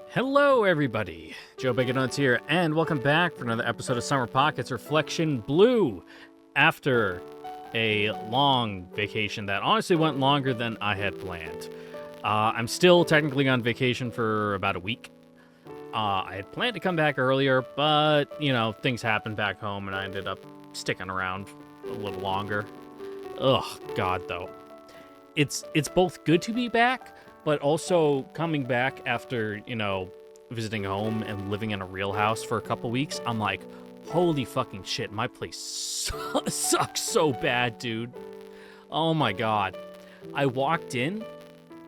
Hello, everybody. Joe Baconuts here, and welcome back for another episode of Summer Pockets Reflection Blue. After a long vacation that honestly went longer than I had planned. I'm still technically on vacation for about a week. I had planned to come back earlier, but, things happened back home, and I ended up sticking around a little longer. Ugh, God, though. It's both good to be back, but also coming back after, visiting home and living in a real house for a couple weeks, I'm like, holy fucking shit, my place sucks so bad, dude. Oh my God. I walked in,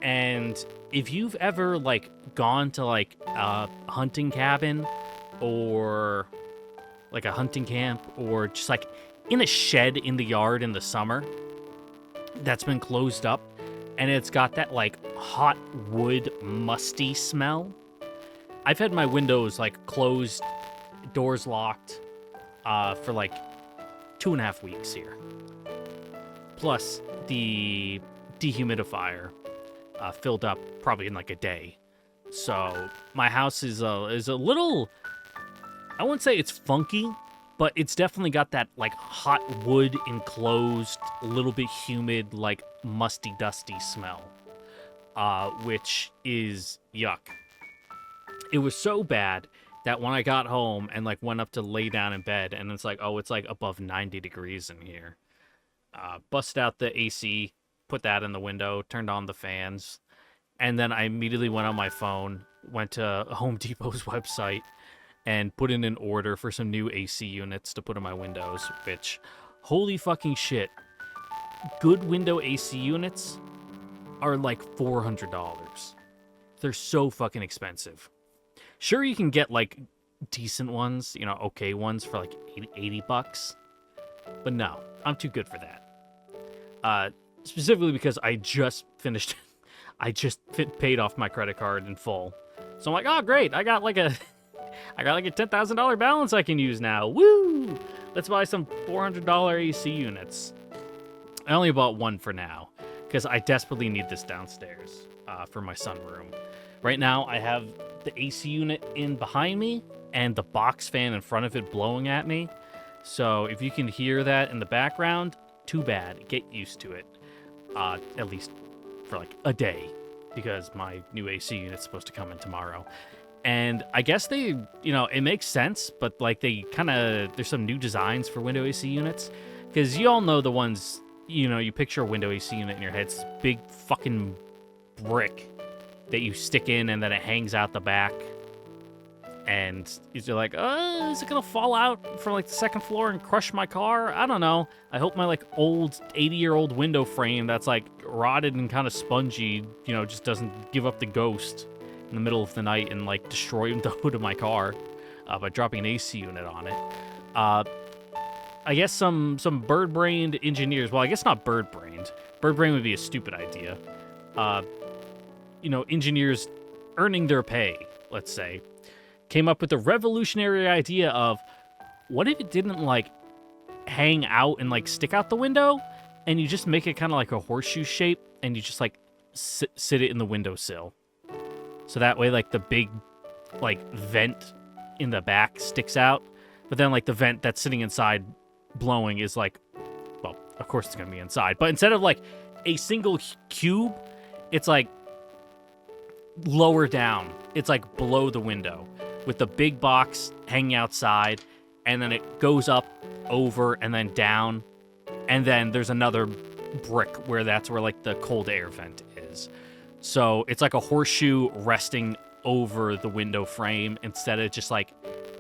and if you've ever, gone to, a hunting cabin or, a hunting camp or just, in a shed in the yard in the summer that's been closed up, and it's got that, hot wood musty smell. I've had my windows, closed, doors locked, for, 2.5 weeks here. Plus, the dehumidifier filled up probably in, a day. So, my house is a little, I wouldn't say it's funky, but it's definitely got that, hot wood enclosed, a little bit humid, musty, dusty smell, which is yuck. It was so bad that when I got home and, went up to lay down in bed, and it's above 90 degrees in here, busted out the AC, put that in the window, turned on the fans, and then I immediately went on my phone, went to Home Depot's website, and put in an order for some new AC units to put in my windows, which, holy fucking shit, good window AC units are $400. They're so fucking expensive. Sure, you can get, decent ones, okay ones for, $80. But no, I'm too good for that. Specifically because I just finished, paid off my credit card in full. So I'm like, oh, great, I got a $10,000 balance I can use now. Woo! Let's buy some $400 AC units. I only bought one for now, because I desperately need this downstairs for my sunroom. Right now, I have the AC unit in behind me, and the box fan in front of it blowing at me. So if you can hear that in the background, too bad. Get used to it. At least for a day, because my new AC unit's supposed to come in tomorrow. And I guess they, it makes sense, but there's some new designs for window AC units, because you all know the ones, you picture a window AC unit in your head, it's big fucking brick that you stick in and then it hangs out the back. And you're like, is it gonna fall out from the second floor and crush my car? I don't know. I hope my old 80-year-old window frame that's rotted and kind of spongy, just doesn't give up the ghost in the middle of the night and destroy the hood of my car by dropping an AC unit on it. I guess some bird-brained engineers, well, I guess not bird-brained. Bird-brained would be a stupid idea. Engineers earning their pay, let's say, came up with the revolutionary idea of, what if it didn't hang out and stick out the window, and you just make it kind of like a horseshoe shape, and you just sit it in the windowsill. So that way, the big, vent in the back sticks out. But then, the vent that's sitting inside blowing is, well, of course it's going to be inside. But instead of, a single cube, it's, lower down. It's, below the window, with the big box hanging outside. And then it goes up, over, and then down. And then there's another brick where that's where, the cold air vent is. So it's like a horseshoe resting over the window frame instead of just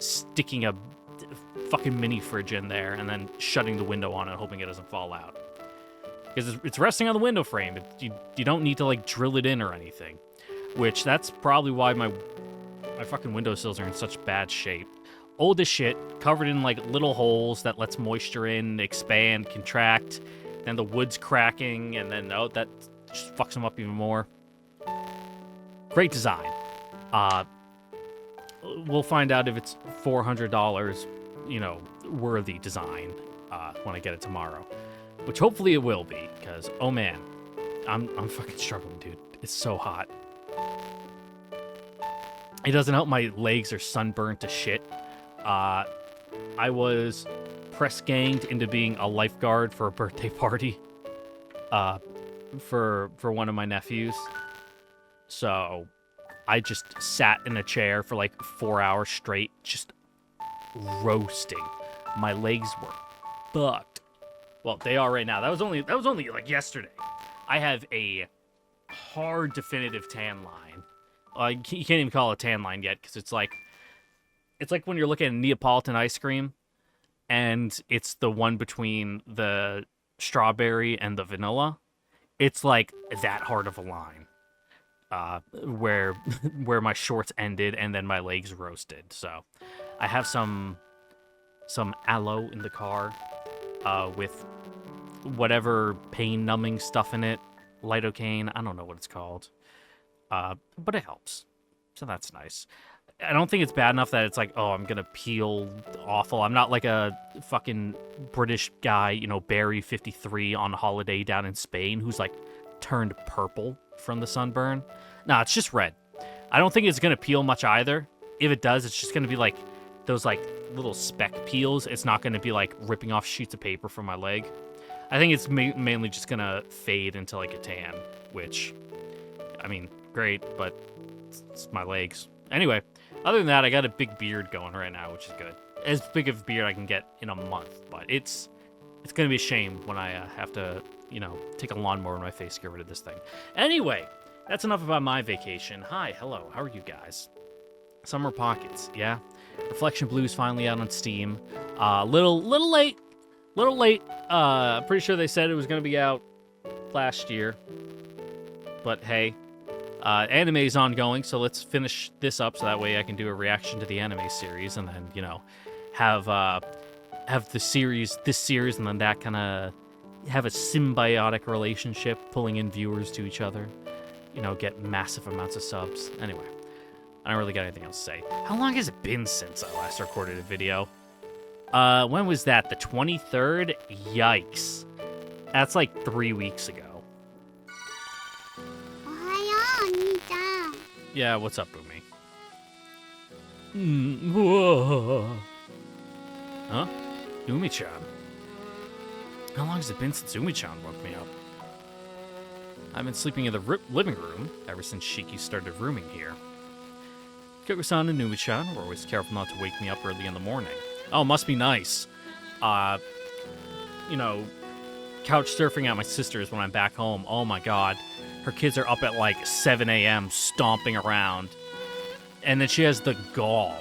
sticking a fucking mini fridge in there and then shutting the window on it, hoping it doesn't fall out. Because it's resting on the window frame. You don't need to drill it in or anything. Which that's probably why my fucking windowsills are in such bad shape. Old as shit, covered in little holes that lets moisture in, expand, contract. Then the wood's cracking, and then that just fucks them up even more. Great design. We'll find out if it's $400, worthy design when I get it tomorrow. Which hopefully it will be, because, oh man, I'm fucking struggling, dude. It's so hot. It doesn't help my legs are sunburned to shit. I was press ganged into being a lifeguard for a birthday party. For one of my nephews. So I just sat in a chair for like 4 hours straight, just roasting. My legs were fucked. Well, they are right now. That was only like yesterday. I have a hard definitive tan line. You can't even call it a tan line yet because it's like when you're looking at Neapolitan ice cream and it's the one between the strawberry and the vanilla. It's like that hard of a line, where my shorts ended and then my legs roasted. So, I have some aloe in the car, with whatever pain numbing stuff in it, lidocaine. I don't know what it's called, but it helps. So that's nice. I don't think it's bad enough that it's like, oh, I'm gonna peel awful. I'm not like a fucking British guy, you know, Barry 53 on holiday down in Spain who's like turned purple from the sunburn. Nah, it's just red. I don't think it's gonna peel much either. If it does, it's just gonna be like those like little speck peels. It's not gonna be like ripping off sheets of paper from my leg. I think it's mainly just gonna fade into like a tan, which, I mean, great, but it's my legs. Anyway. Other than that, I got a big beard going right now, which is good. As big of a beard I can get in a month, but it's gonna be a shame when I have to, you know, take a lawnmower in my face to get rid of this thing. Anyway, that's enough about my vacation. Hi, hello, how are you guys? Summer Pockets, yeah. Reflection Blue's finally out on Steam. Little late. Pretty sure they said it was gonna be out last year, but hey. Anime's ongoing, so let's finish this up so that way I can do a reaction to the anime series and then, you know, have this series and then that kind of have a symbiotic relationship, pulling in viewers to each other, you know, get massive amounts of subs. Anyway, I don't really got anything else to say. How long has it been since I last recorded a video? When was that? The 23rd? Yikes. That's like 3 weeks ago. Yeah, what's up, Boomy? Huh? Umi-chan. How long has it been since Umi-chan woke me up? I've been sleeping in the living room ever since Shiki started rooming here. Koko-san and Umi-chan were always careful not to wake me up early in the morning. Oh, must be nice. You know, couch surfing at my sister's when I'm back home. Oh my god. Her kids are up at like 7 a.m. stomping around. And then she has the gall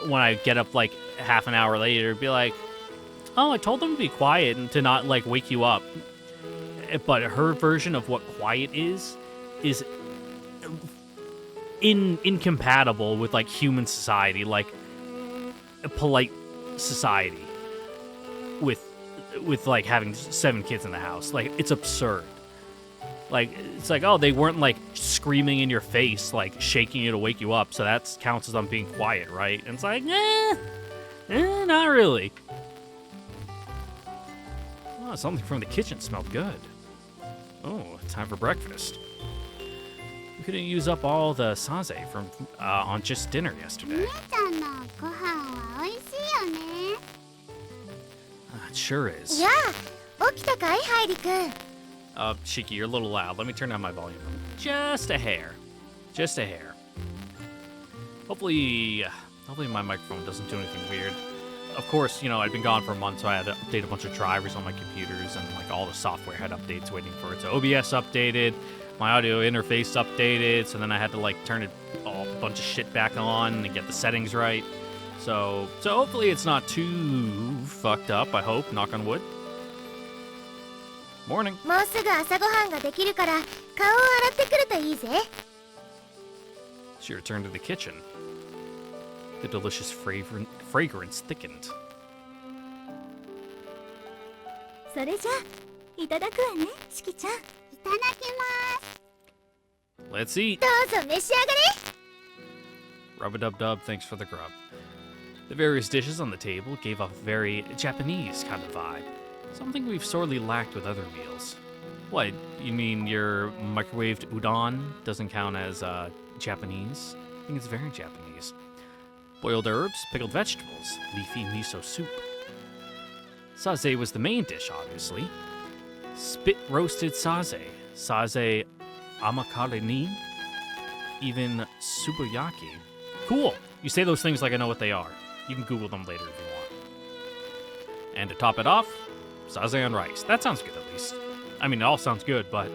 when I get up like half an hour later to be like, oh, I told them to be quiet and to not like wake you up. But her version of what quiet is incompatible with like human society, like a polite society with like having 7 kids in the house. Like, it's absurd. Like, it's like, oh, they weren't, like, screaming in your face, like, shaking you to wake you up, so that counts as them being quiet, right? And it's like, not really. Oh, something from the kitchen smelled good. Oh, time for breakfast. We couldn't use up all the saze from on just dinner yesterday. It sure is. Yeah. Shiki, you're a little loud. Let me turn down my volume. Just a hair. Just a hair. Hopefully my microphone doesn't do anything weird. Of course, you know, I'd been gone for a month, so I had to update a bunch of drivers on my computers, and like all the software had updates waiting for it. So OBS updated, my audio interface updated, so then I had to like turn a bunch of shit back on and get the settings right. So hopefully it's not too fucked up, I hope, knock on wood. Morning. She returned to the kitchen. The delicious fragrance thickened. Let's eat. Rub-a-dub-dub, thanks for the grub. The various dishes on the table gave off a very Japanese kind of vibe. Something we've sorely lacked with other meals. What, you mean your microwaved udon doesn't count as Japanese? think it's very Japanese. Boiled herbs, pickled vegetables, leafy miso soup. Saze was the main dish, obviously. Spit roasted saze, saze amakareni, even subuyaki. Cool! You say those things like I know what they are. You can Google them later if you want. And to top it off, saze on rice. That sounds good, at least. I mean, it all sounds good, but...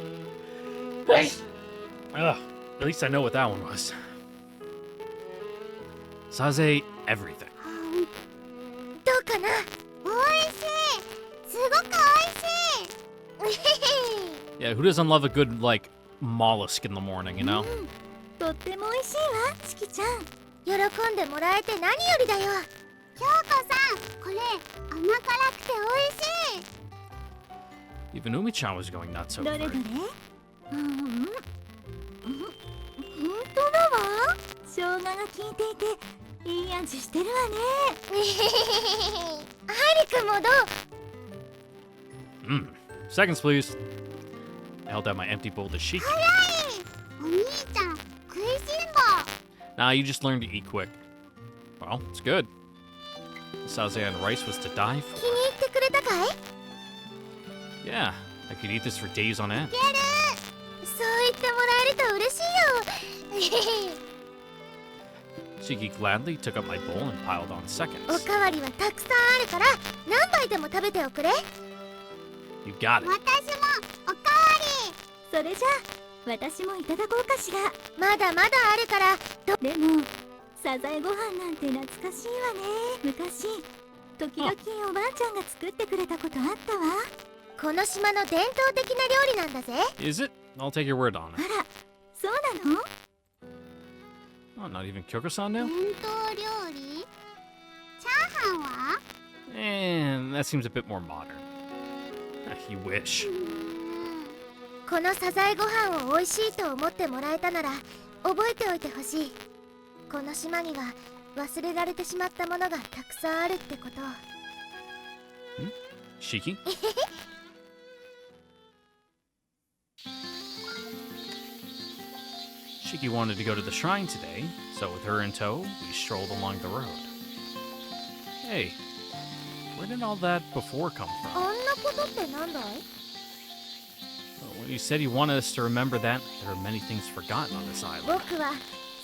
Ugh, at least I know what that one was. Saze everything. どうかな？美味しい。すごく美味しい。Yeah, who doesn't love a good, like, mollusk in the morning, you know? とっても美味しいわ、しきちゃん。喜んでもらえて何よりだよ。京子さん、これ甘辛くて美味しい。 Even Umi-chan was going nuts over どれ it. どれ？本当だわ。生姜が効いていていい味してるわね。ハリ君もどう？ Seconds, please. I held out my empty bowl to Shiki. 早い。お兄ちゃん、食いしん坊。 Nah, you just learned to eat quick. Well, it's good. Saze on rice was to die 気 for. に入ってくれたかい？ Yeah, I could eat this for days on end. ゲル。そう言ってもらえると嬉しいよ。 Shiki gladly took up my bowl and piled on お seconds. かわりはたくさんあるから何杯でも食べておくれ。 You got it. 私もおかわり。それじゃあ私もいただこうかしら。まだまだあるからでもサザエご飯なんて懐かしいわね。昔時々おばあちゃんが作ってくれたことあったわ。この島の伝統的な料理なんだぜ。 Is it? I'll take your word on あ it. ら、そうなの？ Oh, not even Kyoko-san now? 伝統料理？チャーハンは？ And that seems a bit more modern. You wish. このサザエご飯を美味しいと思ってもらえたなら覚えておいてほしい。この島には忘れられてしまったものがたくさんあるってこと。 Shiki? Shiki wanted to go to the shrine today, so with her in tow, we strolled along the road. Hey, where did all that before come あ from? んなことってなんだい？ Well, when you said you wanted us to remember that, there are many things forgotten on this island. 僕は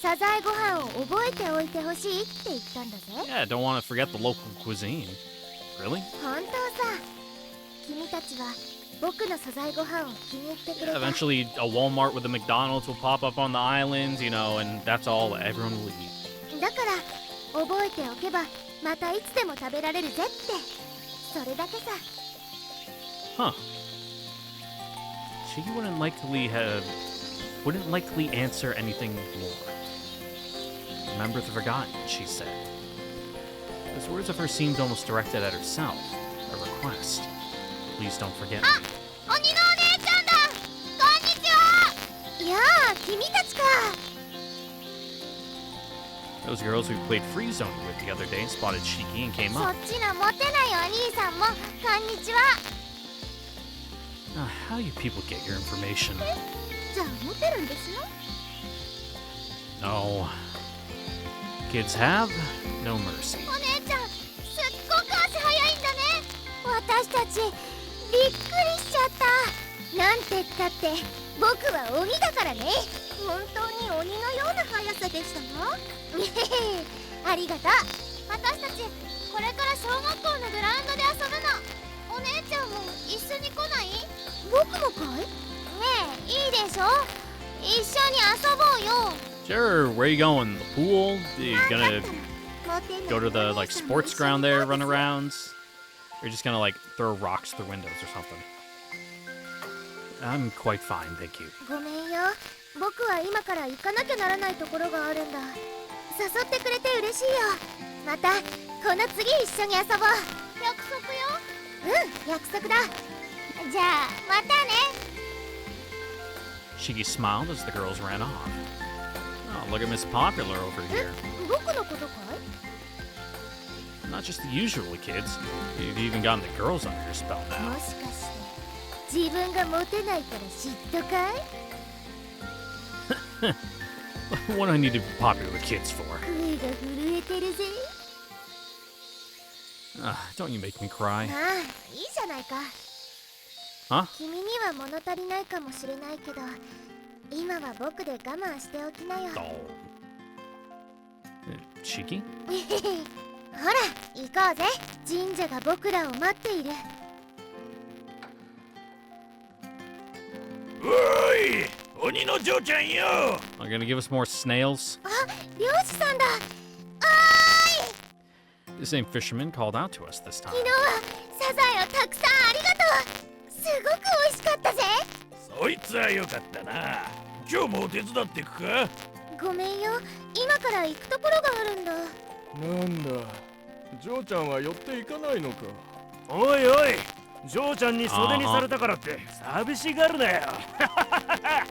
サザエご飯を覚えておいてほしいって言ったんだぜ。 Yeah, don't want to forget the local cuisine. Really? 本当さ。君たちは僕のサザエご飯を気に入ってくれ Yeah, た。 eventually, a Walmart with a McDonald's will pop up on the islands, you know, and that's all everyone will eat. だから覚えておけばまたいつでも食べられるぜって。それだけさ。 Huh. Shiki wouldn't likely answer anything more. Remember the forgotten, she said. Those words of hers seemed almost directed at herself, a request. Please don't forget me. 鬼のお姉ちゃんだ。こんにちは。やあ、君たちか。 Those girls we played Free Zone with the other day spotted Shiki and came そっ up. ちのモテないお兄さんもこんにちは。 How do you people get your information? じゃあモテるんですよ。 No. Kids have no mercy. お姉ちゃん、すっごく足早いんだね。私たちびっくりしちゃった。なんて言ったって僕は鬼だからね。本当に鬼のような速さでしたよ。ありがとう。私たちこれから小学校のグラウンドで遊ぶの。お姉ちゃんも一緒に来ない？僕もかい？ねえ、いいでしょ。一緒に遊ぼうよ。 Sure, where are you going? The pool? Are you gonna go to the like sports ground there, run arounds? Or just gonna like throw rocks through windows or something? I'm quite fine, thank you. ごめんよ。僕は今から行かなきゃならないところがあるんだ。誘ってくれて嬉しいよ。またこの次一緒に遊ぼう。約束よ。うん、約束だ。じゃあまたね。 Shiki smiled as the girls ran off. Oh, look at Miss Popular over here. 僕のことかい？ Not just the usual kids. You've even gotten the girls under your spell も now. しかして自分がモテないから嫉妬かい？ What do I need to be popular with kids for? 声が震えてるぜ。Don't you make me cry. まあいいじゃないか。Huh? 君には物足りないかもしれないけど、今は僕で我慢しておきなよ。Oh. Shiki? ほら行こうぜ。神社が僕らを待っている。おい、鬼の嬢ちゃんよ。 Are you gonna give us more snails? あ、漁師さんだ。The same fisherman called out to us this time. 昨日はサザエをたくさんありがとう。すごく美味しかったぜ。そいつはよかったな。今日も手伝ってくか。ごめんよ、今から行くところがあるんだ。なんだ、ジョーちゃんは寄っていかないのか。おいおい、嬢ちゃんに袖にされたからって寂しがるなよ。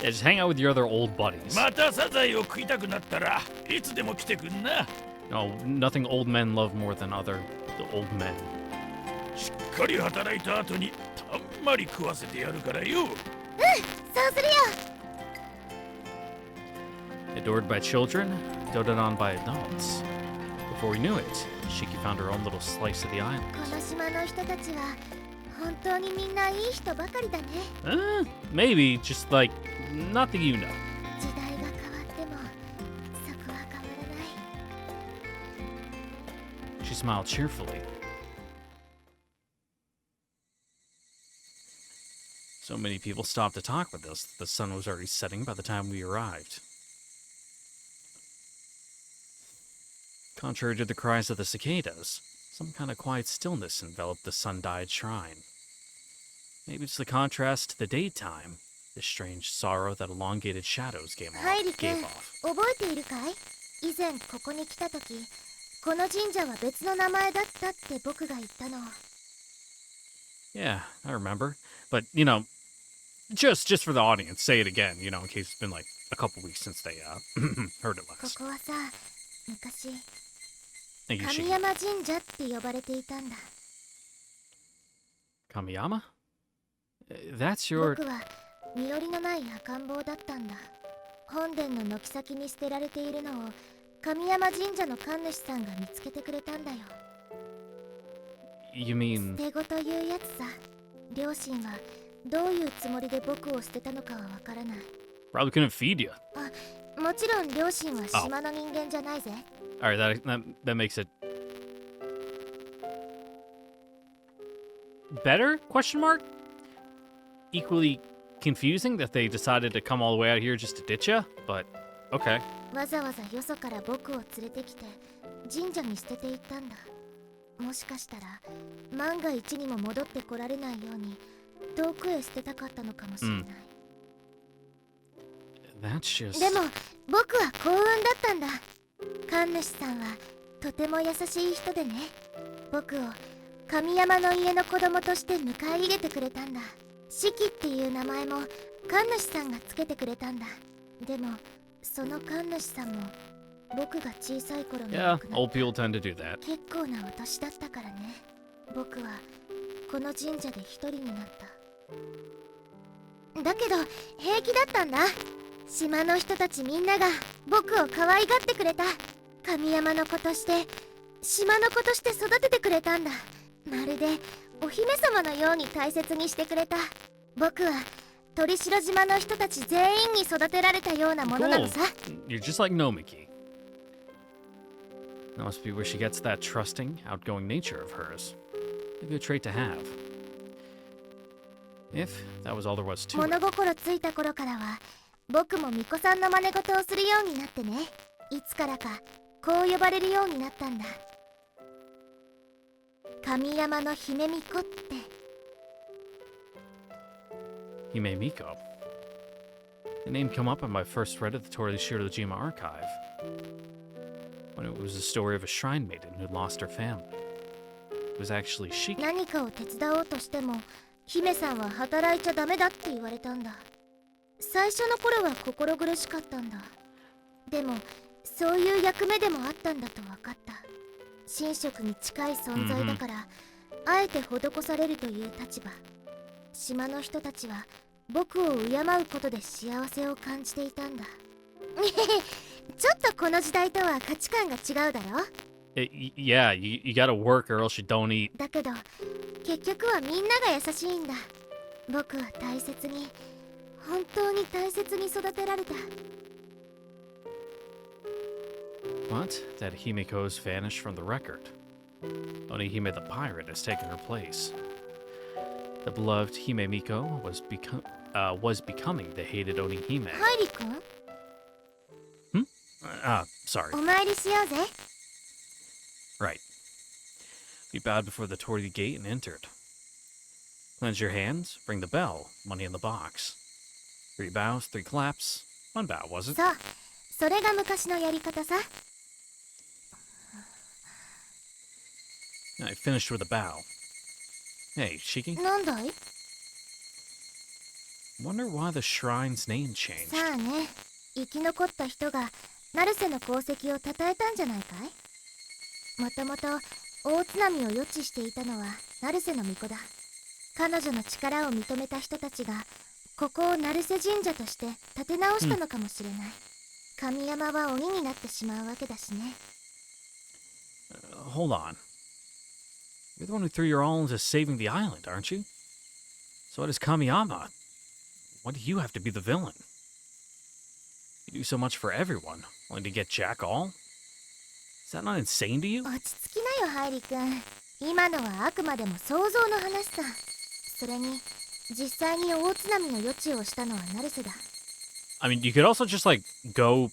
Yeah, just hang out with your other old buddies. またサザエを食いたくなったらいつでも来てくんな。 No, nothing old men love more than other old men. しっかり働いた後にたんまり食わせてやるからよ。そうするよ。 Adored by children, doted on by adults. Before we knew it, Shiki found her own little slice of the island. この島の人たちは本当にみんないい人ばかりだね。 Maybe, just like, not that you know. 時代が変わってもそこは変わらない。 She smiled cheerfully. So many people stopped to talk with us that the sun was already setting by the time we arrived. Contrary to the cries of the cicadas, some kind of quiet stillness enveloped the sun-dyed shrine. Maybe it's the contrast to the daytime, the strange sorrow that elongated shadows gave ハイリ君、 off. 覚えているかい？以前ここに来た時、この神社は別の名前だったって僕が言ったの。 Yeah, I remember. But, you know, just for the audience, say it again, you know, in case it's been like a couple weeks since they heard it こ last. こはさ、昔 Thank you, 神 Shiki. 山神社って呼ばれていたんだ。 Kamiyama? That's your... 僕は身寄りのない赤ん坊だったんだ。本殿の軒先に捨てられているのを神山神社の神主さんが見つけてくれたんだよ。 You mean... 捨て子というやつさ。両親はどういうつもりで僕を捨てたのかはわからない。 Probably couldn't feed you. もちろん両親は島の人間じゃないぜ。 Alright, that makes it... better? Question mark? Equally confusing that they decided to come all the way out here just to ditch you, but okay. わざわざよそから僕を連れてきて神社に捨てていったんだ。もしかしたら万が一にも戻ってこられないように遠くへ捨てたかったのかもしれない。That's just... でも僕は幸運だったんだ。神主さんはとても優しい人でね、僕を神山の家の子供として迎え入れてくれたんだ。四季っていう名前も神主さんがつけてくれたんだ。でもその神主さんも僕が小さい頃に Yeah, 亡くな old った。 people tend to do that. 結構なお年だったからね。僕はこの神社で一人になった。だけど平気だったんだ。島の人たちみんなが僕を可愛がってくれた。神山の子として島の子として育ててくれたんだ。まるでお姫様のように大切にしてくれた。僕は鳥城島の人たち全員に育てられたようなものなの Cool. さ。 You're just like Nomiki. That must be where she gets that trusting, outgoing nature of hers. A good trait to have. If that was all there was to 物 it. 心ついた頃からは僕も巫女さんの真似事をするようになってね。いつからかこう呼ばれるようになったんだ。神山の姫巫女って。 Hime Miko. The name came up on my first read of the Torishirojima archive. When it was the story of a shrine maiden who lost her family. It was actually Shiki. 何かを手伝おうとしても姫さんは働いちゃダメだって言われたんだ。最初の頃は心苦しかったんだ。でもそういう役目でもあったんだと分かった。神職に近い存在だから、あえて施されるという立場。島の人たちは僕を敬うことで幸せを感じていたんだ。ちょっとこの時代とは価値観が違うだろ。 Yeah, you gotta work or else you don't eat. だけど結局はみんなが優しいんだ。僕は大切に、本当に大切に育てられた。 What? That Himiko's vanished from the record. Onihime the pirate has taken her place. The beloved Himemiko was becoming the hated Onihime. ハイリ君、 Sorry. お参りしようぜ。 Right. We bowed before the torii gate and entered. Cleanse your hands, ring the bell, money in the box. 3 bows, 3 claps, 1 bow, was it? そう、それが昔のやり方さ。 I finished with a bow. Hey, Shiki, なんだい？ wonder why the shrine's name changed. さあね、生き残った人が成瀬の功績を称えたんじゃないかい？もともと大津波を予知していたのは成瀬の巫女だ。彼女の力を認めた人たちがここを成瀬神社として建て直したのかもしれない。神山は鬼になってしまうわけだしね。Hold on. You're the one who threw your all into saving the island, aren't you? So what is Kamiyama? Why do you have to be the villain? You do so much for everyone, only to get Jack all? Is that not insane to you? 落ち着きなよハイリ君。今のはあくまでも想像の話さ。それに実際に大津波の予知をしたのは成瀬だ。 I mean, you could also just, like, go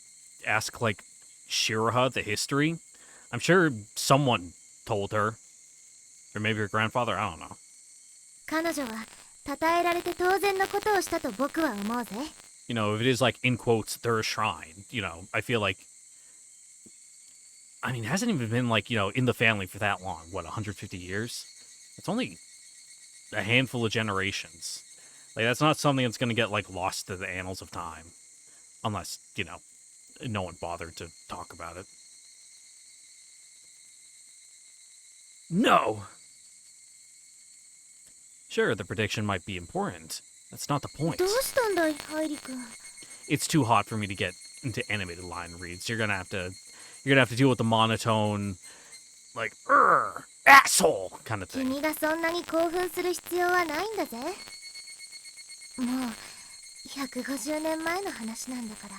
ask, like, Shiraha the history. I'm sure someone told her. Or maybe her grandfather, I don't know. 彼女は称えられて当然のことをしたと僕は思うぜ。 You know, if it is, like, in quotes, their shrine, you know, I feel like... I mean, it hasn't even been, like, you know, in the family for that long. What, 150 years? It's only a handful of generations. Like, that's not something that's gonna get, like, lost to the annals of time. Unless, you know, no one bothered to talk about it. No! Sure, the prediction might be important. That's not the point. どうしたんだいハイリ君。 It's too hot for me to get into animated line reads. You're gonna have to deal with the monotone, like, asshole kind of thing. 君がそんなに興奮する必要はないんだぜ。もう150年前の話なんだから。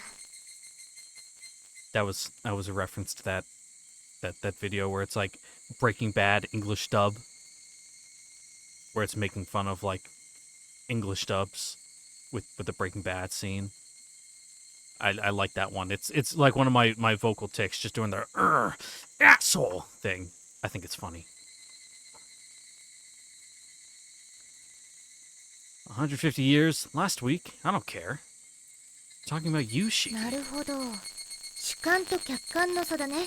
That was a reference to that video where it's like Breaking Bad English dub, where it's making fun of like English dubs with the Breaking Bad scene. I like that one. It's like one of my vocal tics, just doing the asshole thing. I think it's funny. 150 years last week. I don't care. Talking about you, Shiki. なるほど。主観と客観の差だね。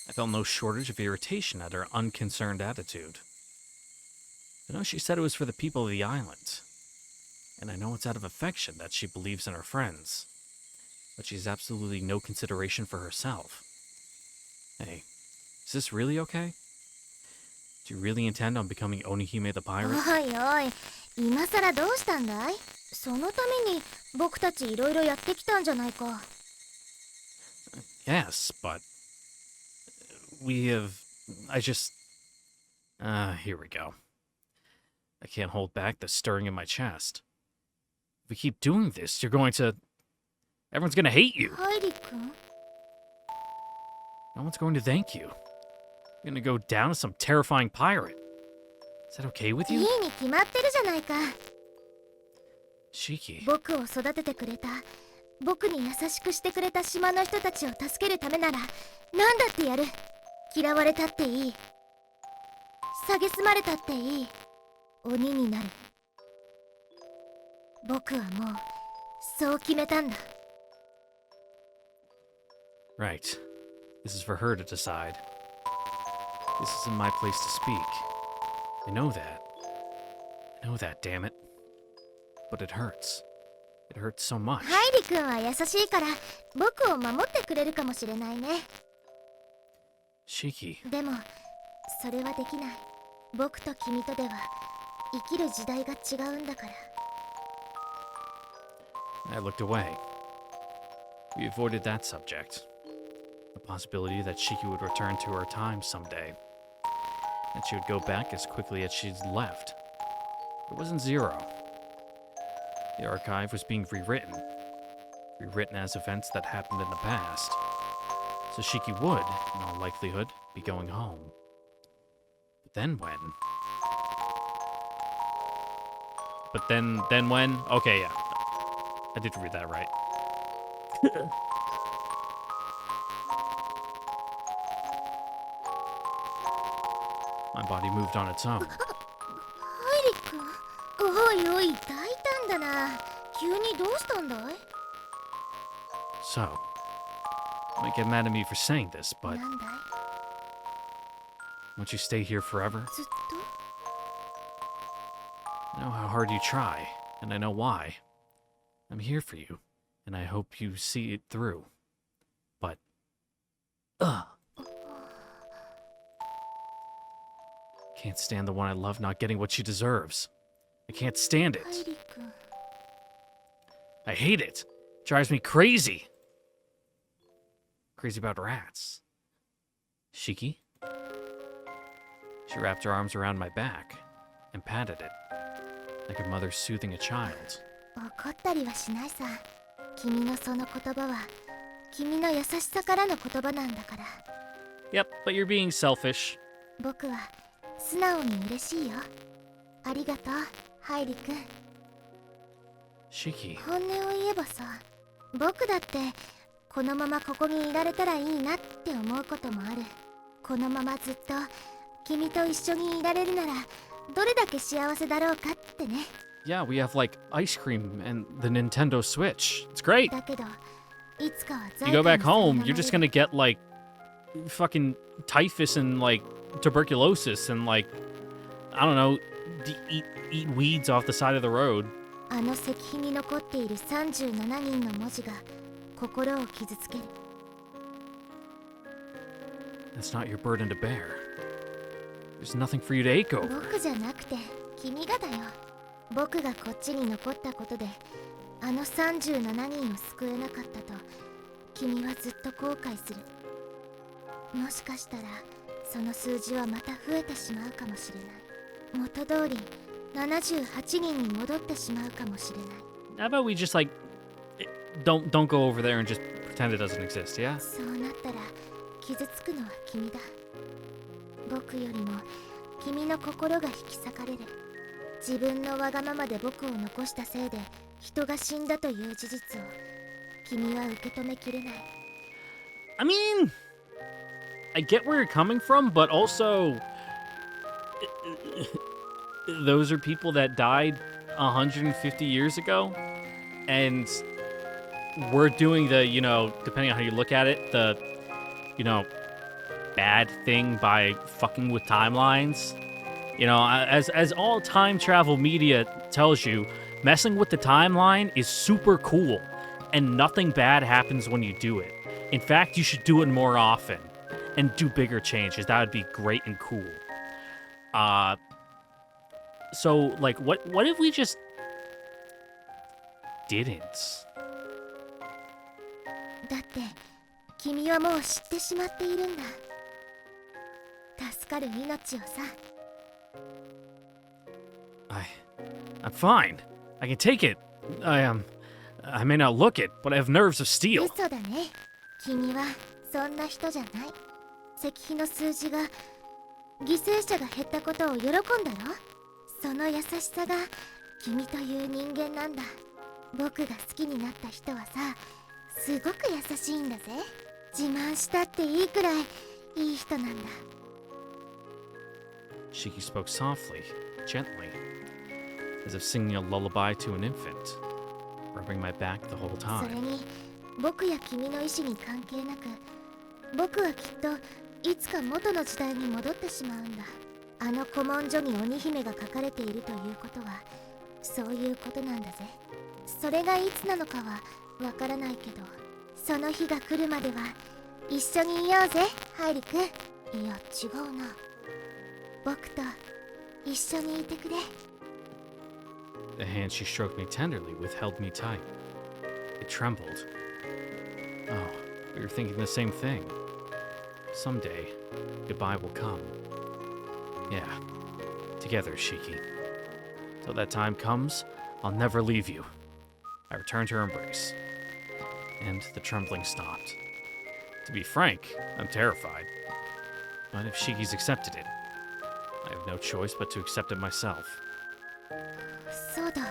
I felt no shortage of irritation at her unconcerned attitude. I know she said it was for the people of the island. And I know it's out of affection that she believes in her friends. But she has absolutely no consideration for herself. Hey, is this really okay? Do you really intend on becoming Onihime the pirate? おいおい、今さらどうしたんだい？そのために僕たちいろいろやってきたんじゃないか。 Yes, but... we have... I just... here we go. I can't hold back the stirring in my chest. If we keep doing this, you're going to... everyone's going to hate you. ハイリ君？ No one's going to thank you. You're going to go down as some terrifying pirate. Is that okay with いい you? に決まってるじゃないか。 Shiki. 僕を育ててくれた、僕に優しくしてくれた島の人たちを助けるためなら何だってやる。嫌われたっていい、蔑まれたっていい、鬼になる。僕はもうそう決めたんだ。 Right. This is for her to decide. This isn't my place to speak. I know that. I know that, damn it. But it hurts. It hurts so much. ハイリ君は優しいから僕を守ってくれるかもしれないね。 Shiki. でもそれはできない。僕と君とでは生きる時代が違うんだから。 I looked away. We avoided that subject. The possibility that Shiki would return to her time someday. And she would go back as quickly as she'd left. It wasn't zero. The archive was being rewritten. Rewritten as events that happened in the past. So Shiki would, in all likelihood, be going home. But then when? But then when? Okay, yeah. I did read that right. My body moved on its own. ハイリ君、おいおい、大胆だな。急にどうしたんだい？ So, you might get mad at me for saying this, but なんだい？ won't you stay here forever? ずっと？ I know how hard you try, and I know why. I'm here for you, and I hope you see it through. But, can't stand the one I love not getting what she deserves. I can't stand ハイ it. リ君。 I hate it. Drives me crazy. Crazy about rats. Shiki? She wrapped her arms around my back and patted it, like a mother soothing a child. 怒ったりはしないさ。君のその言葉は君の優しさからの言葉なんだから。 Yep, but you're being selfish. 僕は素直に嬉しいよ。ありがとう、ハイリ君。 Shiki. 本音を言えばさ、僕だってこのままここにいられたらいいなって思うこともある。このままずっと君と一緒にいられるならどれだけ幸せだろうかってね。 Yeah, we have like ice cream and the Nintendo Switch. It's great. だけどいつかは You go back home, you're just gonna get like fucking typhus and like tuberculosis and like I don't know, eat weeds off the side of the road. あの石碑に残っている37人の文字が心を傷つける。 That's not your burden to bear. There's nothing for you to ache over. 僕じゃなくて君がだよ。僕がこっちに残ったことであの37人を救えなかったと君はずっと後悔する。もしかしたらその数字はまた増えてしまうかもしれない。元通り78人に戻ってしまうかもしれない。 How about we just like don't go over there and just pretend it doesn't exist, yeah? そうなったら傷つくのは君だ。僕よりも君の心が引き裂かれる。自分のわがままで僕を残したせいで人が死んだという事実を君は受け止めきれない。 I mean, I get where you're coming from, but also those are people that died 150 years ago, and we're doing the, you know, depending on how you look at it, the, you know, bad thing by fucking with timelines. You know, as all time travel media tells you, messing with the timeline is super cool, and nothing bad happens when you do it. In fact, you should do it more often and do bigger changes. That would be great and cool. So, like, what if we just didn't? だって君はもう知ってしまっているんだ。助かる命をさ。 I'm fine. I can take it. I may not look it, but I have nerves of steel. 嘘だね。君はそんな人じゃない。石碑の数字が犠牲者が減ったことを喜んだろ。その優しさが君という人間なんだ。僕が好きになった人はさ、すごく優しいんだぜ。自慢したっていいくらいいい人なんだ。 Shiki spoke softly, gently, as if singing a lullaby to an infant, rubbing my back the whole それ time. に僕や君の意志に関係なく、僕はきっといつか元の時代に戻ってしまうんだ。あの古文書に鬼姫が書かれているということはそういうことなんだぜ。それがいつなのかはわからないけど、その日が来るまでは一緒にいようぜ、ハイリ君。いや違うな。僕と一緒にいてくれ。 The hand she stroked me tenderly with held me tight. It trembled. Oh, we were thinking the same thing. Someday, goodbye will come. Yeah, together, Shiki. Till that time comes, I'll never leave you. I returned her embrace, and the trembling stopped. To be frank, I'm terrified. But if Shiki's accepted it, I have no choice but to accept it myself. そうだ。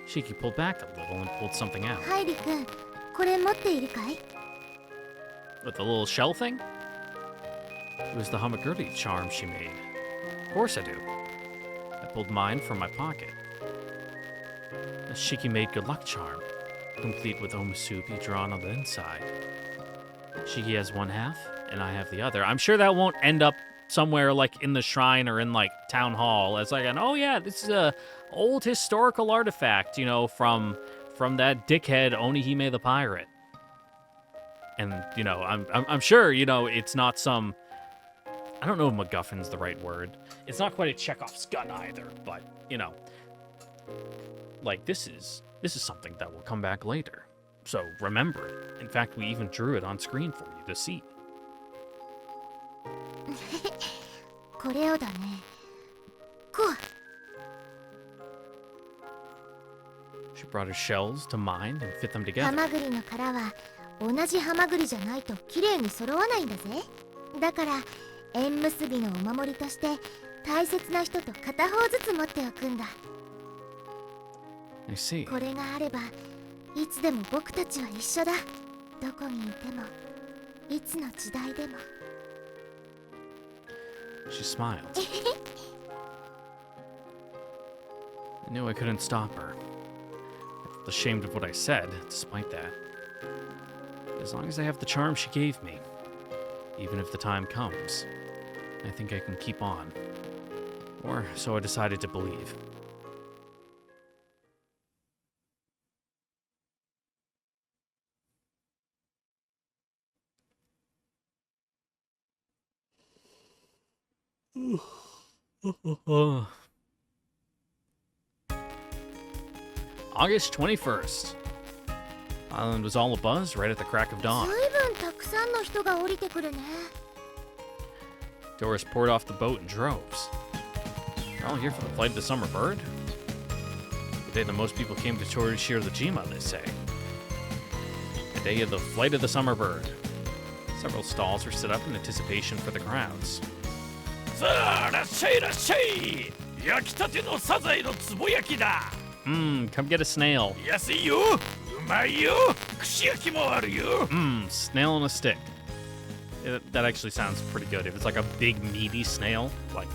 Shiki pulled back a little and pulled something out. ハイリ君、これ持っているかい？ With the little shell thing? It was the Hamagurti charm she made. Of course I do. I pulled mine from my pocket. A Shiki made good luck charm, complete with omusubi drawn on the inside. Shiki has one half, and I have the other. I'm sure that won't end up somewhere like in the shrine or in like town hall as like an, oh yeah, this is a old historical artifact, you know, from that dickhead Onihime the pirate. And you know, I'm sure, you know, it's not some, I don't know if MacGuffin's the right word. It's not quite a Chekhov's gun either, but you know, like this is something that will come back later. So remember it. In fact, we even drew it on screen for you to see. これをだね。こう。 She brought her shells to mine and fit them ハ together. マグリの殻は同じハマグリじゃないと綺麗に揃わないんだぜ。だから縁結びのお守りとして大切な人と片方ずつ持っておくんだ。 I see. これがあればいつでも僕たちは一緒だ。どこにいてもいつの時代でも。 She smiled. I knew I couldn't stop her. I felt ashamed of what I said, despite that. As long as I have the charm she gave me, even if the time comes, I think I can keep on. Or so I decided to believe. August 21st. Island was all abuzz right at the crack of ず dawn. いぶんたくさんの人が降りてくるね。 Tourists poured off the boat in droves. They're all here for the flight of the summer bird. The day that most people came to Torishiro-Jima, they say. The day of the flight of the summer bird. Several stalls were set up in anticipation for the crowds. さあ、らっしゃいらっしゃい。焼きたてのサザエのつぼ焼きだ。Come get a snail. 安いよ。うまいよ。串焼きもあるよ。Snail on a stick. That actually sounds pretty good. If it's like a big meaty snail, like,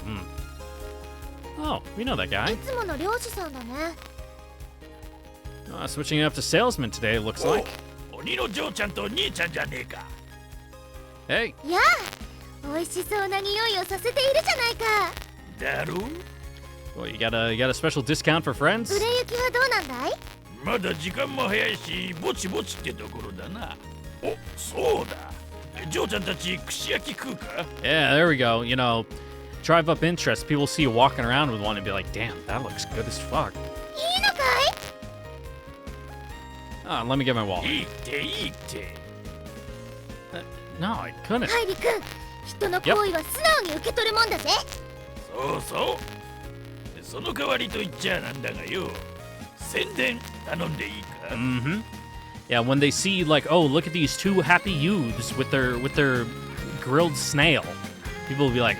Oh, we know that い guy. つもの漁師さんだね。Switching it up to salesman today, it looks like. お、鬼の嬢ちゃんと兄ちゃんじゃねえか。Hey, やあ、美味しそうな匂いをさせているじゃないか。だろ？ well, you got a special discount for friends? 売れ行きはどうなんだい？まだ時間も早いし、ぼちぼちってところだな。お、そうだ。嬢ちゃんたち串焼き食うか？ Yeah, there we go. You know, drive up interest. People see you walking around with one and be like, damn, that looks good as fuck. いいのかい？ Let me get my wallet. いいっていいって。No, I couldn't. ハイリ君、人の行為は素直に受け取るもんだぜ。そうそう。その代わりと言っちゃなんだがよ。宣伝頼んでいいか？ Yeah, when they see like, oh, look at these two happy youths with their grilled snail, people will be like,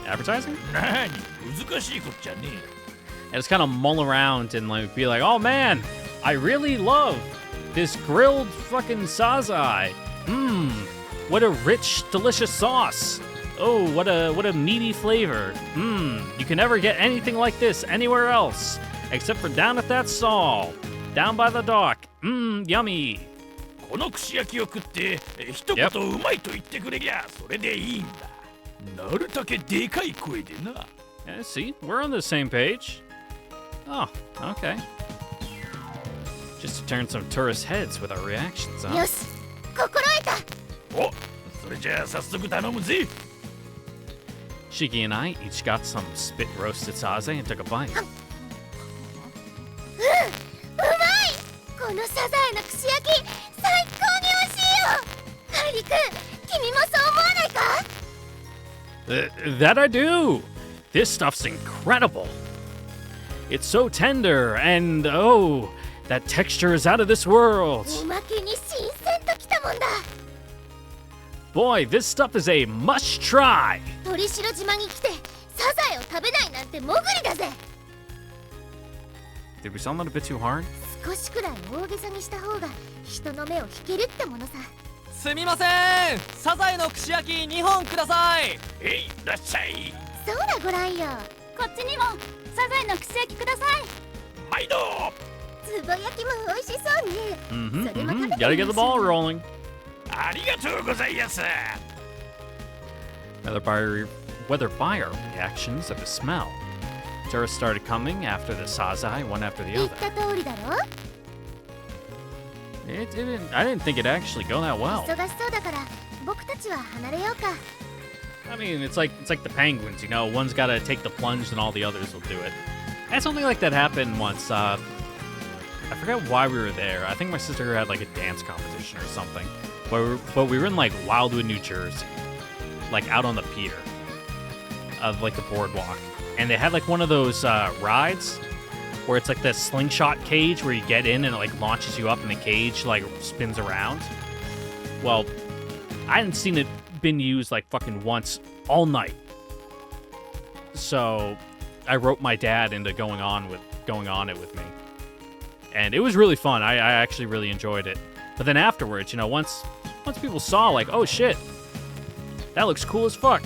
Advertising? なに難しいこっちゃねえ。 And just kind of mull around and like be like, oh man, I really love this grilled fucking sazai. What a rich, delicious sauce. Oh, what a meaty flavor. You can never get anything like this anywhere else, except for down at that stall, down by the dock. Yummy. この串焼きを食って一言うまいと言ってくれりゃそれでいいんだ。なるだけでかい声でな。 Yeah, see, we're on the same page. Oh, okay. Just to turn some tourist heads with our reactions, huh? よし、心得た。お、それじゃあ早速頼むぜ。 Shiki and I each got some spit roasted saze and took a bite. うまい。このサザエの串焼き最高に美味しいよ。ハイリ君、君もそう思わないか？ That I do! This stuff's incredible! It's so tender, and oh, that texture is out of this world! おまけに新鮮ときたもんだ。 Boy, this stuff is a must try! 鳥城島に来てサザエを食べないなんてモグリだぜ。 Did we sound that a bit too hard? 少しくらい大げさにした方が人の目を引けるってものさ。すみません、サザエの串焼き2本ください。いらっしゃい。そうだごらんよ。こっちにもサザエの串焼きください。毎度。つぼ焼きも美味しそうね。 Mm-hmm, それも食べてみましょう。 Gotta get the ball rolling. ありがとうございます。 Whether by our reactions of the smell, tourists started coming after the sazai, one after the 言っ other. た通りだろ。 I didn't think it'd actually go that well. 忙しそうだから僕たちは離れようか。 I mean, it's like the penguins, you know. One's got to take the plunge, and all the others will do it. I had something like that happen once. I forgot why we were there. I think my sister had like a dance competition or something. But we were in like Wildwood, New Jersey, like out on the pier of like the boardwalk, and they had like one of those rides where it's like the slingshot cage where you get in and it like launches you up, and the cage like spins around. Well, I hadn't seen it been used like fucking once all night. So I roped my dad into going on it with me. And it was really fun. I actually really enjoyed it. But then afterwards, you know, once people saw like, oh shit, that looks cool as fuck.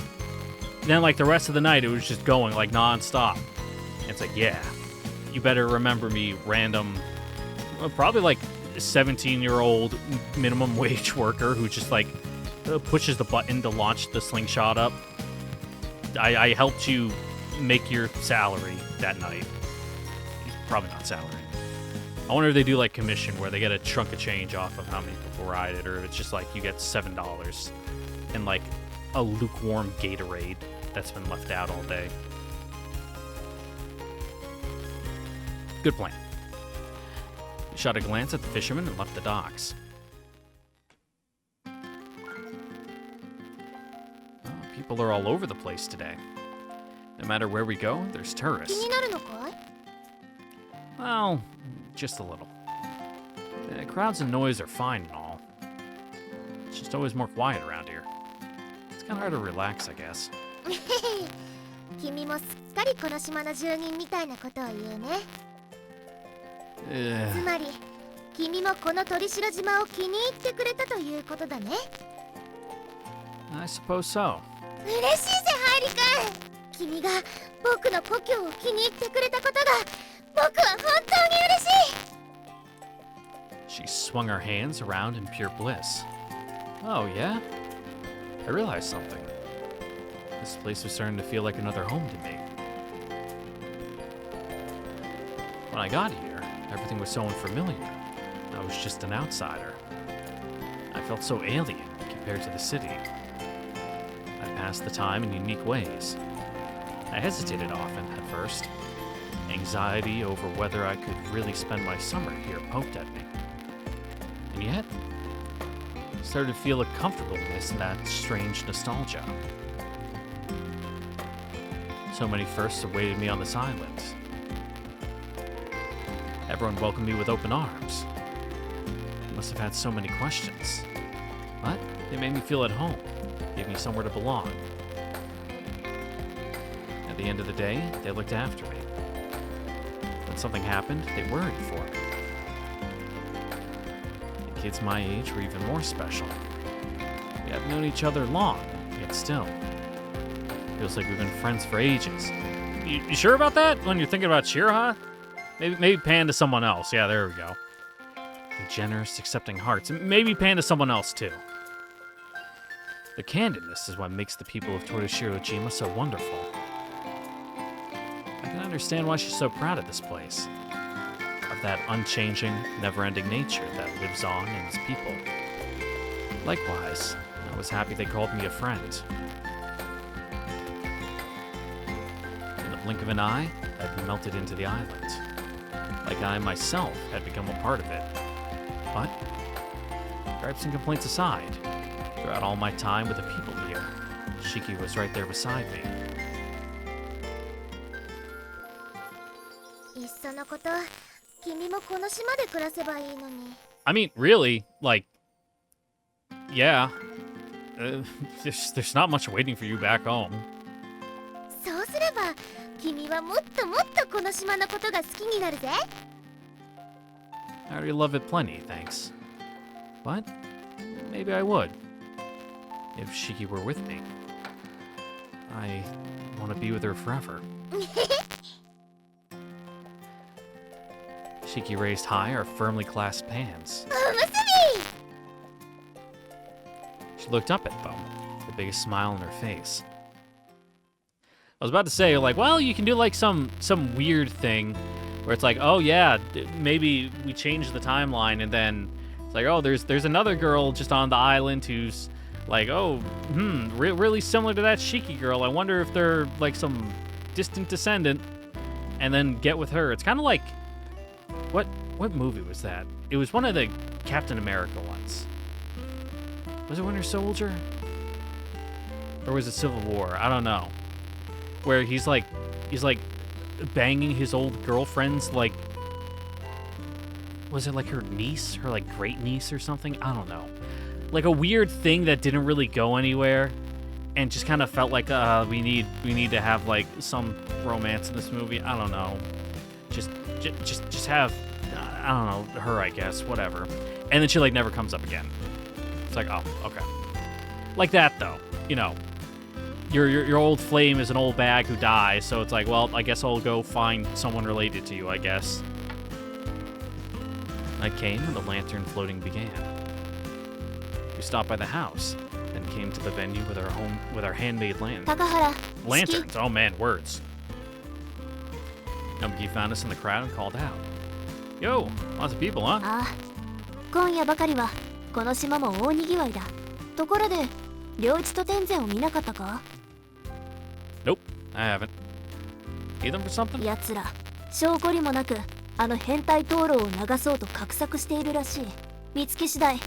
Then like the rest of the night it was just going like non-stop. And it's like, yeah, you better remember me, random, probably like 17-year-old minimum wage worker who just like pushes the button to launch the slingshot up. I helped you make your salary that night. Probably not salary. I wonder if they do like commission where they get a chunk of change off of how many people ride it, or if it's just like you get $7 and like a lukewarm Gatorade that's been left out all day. Good plan. He shot a glance at the fisherman and left the docks. People are all over the place today. No matter where we go, there's 気 tourists. になるのかい？ Well, just a little. The crowds and noise are fine and all. It's just always more quiet around here. It's kind of hard to relax, I guess. 君もすっかりこの島の住人みたいなことを言うね。つ Ugh. まり君もこの鳥城島を気に入ってくれたということだね。 I suppose so. 嬉しいぜハイリ君。君が僕の故郷を気に入ってくれたことが僕は本当に嬉しい。 She swung her hands around in pure bliss. Oh, yeah? I realized something. This place was starting to feel like another home to me. When I got here, everything was so unfamiliar. I was just an outsider. I felt so alien compared to the city. I passed the time in unique ways. I hesitated often at first. Anxiety over whether I could really spend my summer here poked at me. And yet, I started to feel a comfortableness in that strange nostalgia. So many firsts awaited me on this island. Everyone welcomed me with open arms. I must have had so many questions. But they made me feel at home, gave me somewhere to belong. At the end of the day, they looked after me. When something happened, they worried for me. The kids my age were even more special. We haven't known each other long, yet still. Feels like we've been friends for ages. You sure about that? When you're thinking about Shiraha? Maybe pan to someone else. Yeah, there we go. The generous, accepting hearts. Maybe pan to someone else, too. The candidness is what makes the people of Torishirojima so wonderful. I can understand why she's so proud of this place. Of that unchanging, never-ending nature that lives on in its people. Likewise, I was happy they called me a friend. In the blink of an eye, I'd melted into the island. Like I myself had become a part of it. But, gripes and complaints aside, throughout all my time with the people here, Shiki was right there beside me. いっそのこと君もこの島で暮らせばいいのに。 I mean, really, like, yeah. There's not much waiting for you back home. そうすれば君はもっともっとこの島のことが好きになるぜ。 I already love it plenty, thanks. But maybe I would. If Shiki were with me. I want to be with her forever. Shiki raised high our firmly clasped hands. おむすび She looked up at them, the biggest smile on her face. I was about to say, like, well, you can do like some weird thing where it's like, oh yeah, maybe we change the timeline, and then it's like, oh, there's another girl just on the island who's like, oh, really similar to that Shiki girl. I wonder if they're like some distant descendant, and then get with her. It's kind of like, what movie was that? It was one of the Captain America ones. Was it Winter Soldier? Or was it Civil War? I don't know. Where he's like banging his old girlfriend's, like, was it like her niece, her like great niece or something? I don't know. Like a weird thing that didn't really go anywhere, and just kind of felt like we need to have like some romance in this movie. I don't know. Just have, I don't know, her, I guess, whatever. And then she like never comes up again. It's like, oh, okay. Like that though, you know. Your old flame is an old bag who dies, so it's like, well, I guess I'll go find someone related to you, I guess. Night came and the lantern floating began. We stopped by the house, then came to the venue with our handmade 高原 lanterns. Oh man, words. Numki found us in the crowd and called out. Yo, lots of people, huh? ああ今夜ばかりはこの島も大にぎわいだ。ところで良一と天然を見なかったか？ Nope, I haven't. Need them for something? やつら証拠りもなくあの変態灯籠を流そうと画策しているらしい。見つけ次第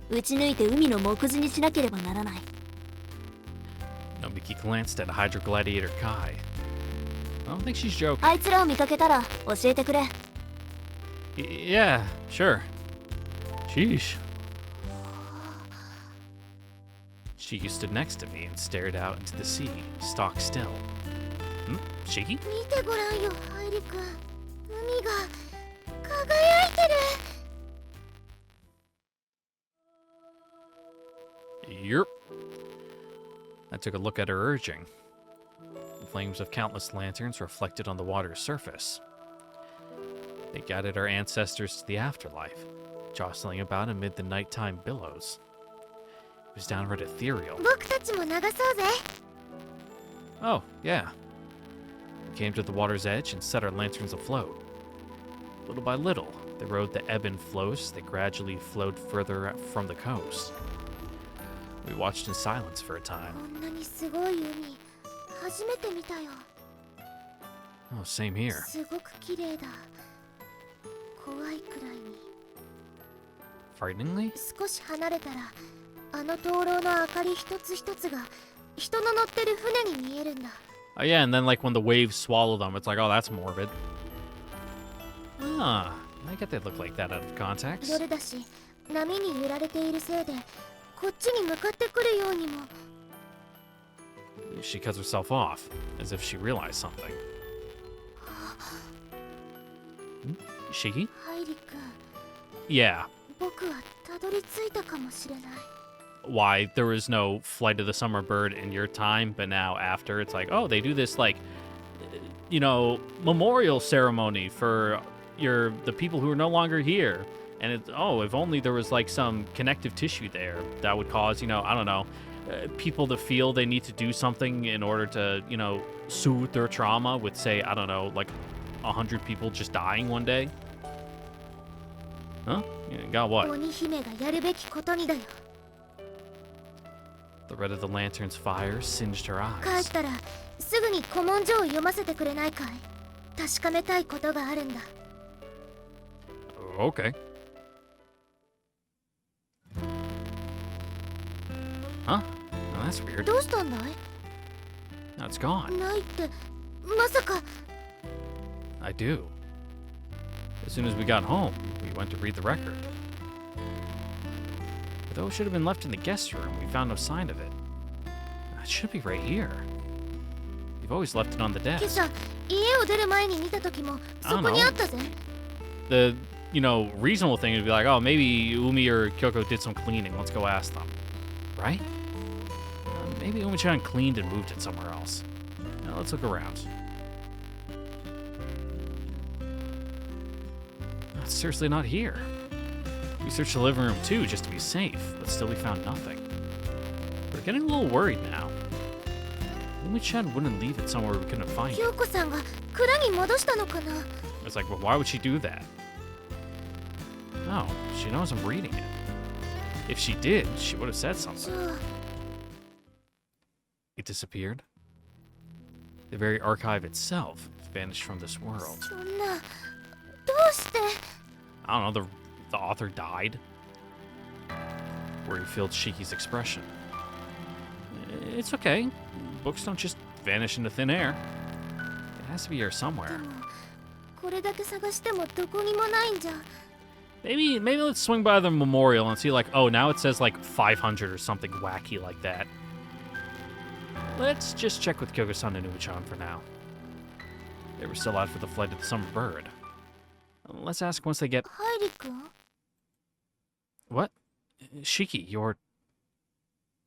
撃ち抜いて海の藻くずにしなければならない。 Nobiki glanced at Hydro Gladiator Kai. I don't think she's joking. あいつらを見かけたら教えてくれ。 Yeah, sure. Sheesh. Shiki stood next to me and stared out into the sea, stock still. Shiki? 見てごらんよ、ハイリ君。海が輝いてる。 Yerp. I took a look at her urging. The flames of countless lanterns reflected on the water's surface. They guided our ancestors to the afterlife, jostling about amid the nighttime billows. It was downright ethereal. 僕たちも流そうぜ。 Oh, yeah. We came to the water's edge and set our lanterns afloat. Little by little, they rode the ebb and flows as they gradually flowed further from the coast. We watched in silence for a time. こんなにすごい海、初めて見たよ。 Oh, same here. すごく綺麗だ。怖いくらいに。 Frighteningly? 少し離れたら、あの灯籠の明かり一つ一つが人の乗ってる船に見えるんだ。 Oh yeah, and then like when the waves swallow them, it's like, oh, that's morbid. Ah, I get they look like that out of context. 夜だし、波に揺られているせいで、こっちに向かってくるようにも。 She cuts herself off, as if she realized something. Shiki? ハイリ君、 Yeah. 僕はたどり着いたかもしれない。 Why there was no Flight of the Summer Bird in your time, but now after it's like, oh, they do this like, you know, memorial ceremony for the people who are no longer here. And it's, oh, if only there was like some connective tissue there that would cause, you know, I don't know, people to feel they need to do something in order to, you know, soothe their trauma with, say, I don't know, like 100 people just dying one day. Huh? Yeah, got what? 鬼姫がやるべきことにだよ。 The red of the lantern's fire singed her 帰 eyes. ったらすぐに古文書を読ませてくれないかい？確かめたいことがあるんだ。 Okay. Huh? No, that's weird. どうしたんだい？ No, it's gone. ないって、まさか。 I do. As soon as we got home, we went to read the record. But though it should have been left in the guest room, we found no sign of it. It should be right here. You've always left it on the 今 desk. 朝、家を出る前に見た時も、そこにあったぜ。 The, reasonable thing would be like, oh, maybe Umi or Kyoko did some cleaning. Let's go ask them. Right? Maybe Umi-chan cleaned and moved it somewhere else. Now let's look around. It's seriously not here. We searched the living room too, just to be safe, but still we found nothing. We're getting a little worried now. Umi-chan wouldn't leave it somewhere we couldn't find it. 京子さんが蔵に戻したのかな。 It's like, well, why would she do that? No, she knows I'm reading it. If she did, she would have said じ something. ゃあ、 It disappeared. The very archive itself vanished from this world. そんな、どうして？ I don't know, the author died? Worry filled Shiki's expression. It's okay. Books don't just vanish into thin air. It has to be here で somewhere. も、これだけ探してもどこにもないんじゃ。 Maybe let's swing by the memorial and see like, oh, now it says like 500 or something wacky like that. Let's just check with Kyoko-san and Umi-chan for now. They were still out for the flight of the summer bird. Let's ask once they get... ハイリ君？ What? Shiki, you're...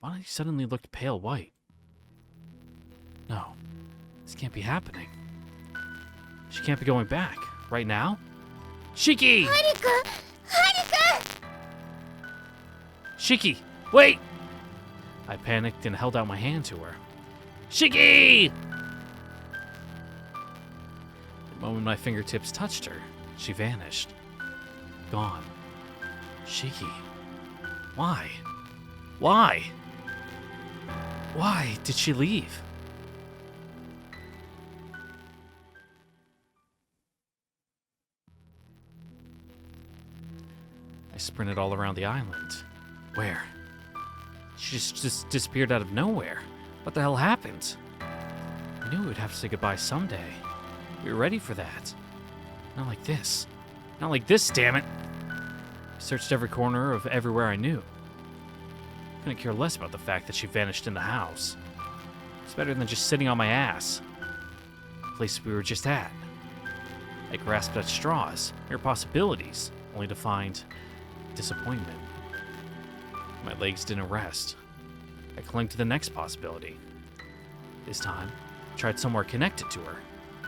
Why you suddenly looked pale white? No, this can't be happening. She can't be going back. Right now? Shiki! ハイリ君！ハイリ君！ Shiki! Wait! I panicked and held out my hand to her. Shiki! The moment my fingertips touched her, she vanished. Gone. Shiki. Why? Why? Why did she leave? I sprinted all around the island. Where? She just disappeared out of nowhere. What the hell happened? I knew we'd have to say goodbye someday. We were ready for that. Not like this. Not like this, damn it! I searched every corner of everywhere I knew. Couldn't care less about the fact that she vanished in the house. It's better than just sitting on my ass. The place we were just at. I grasped at straws, mere possibilities, only to find disappointment. My legs didn't rest. I clung to the next possibility. This time, I tried somewhere connected to her,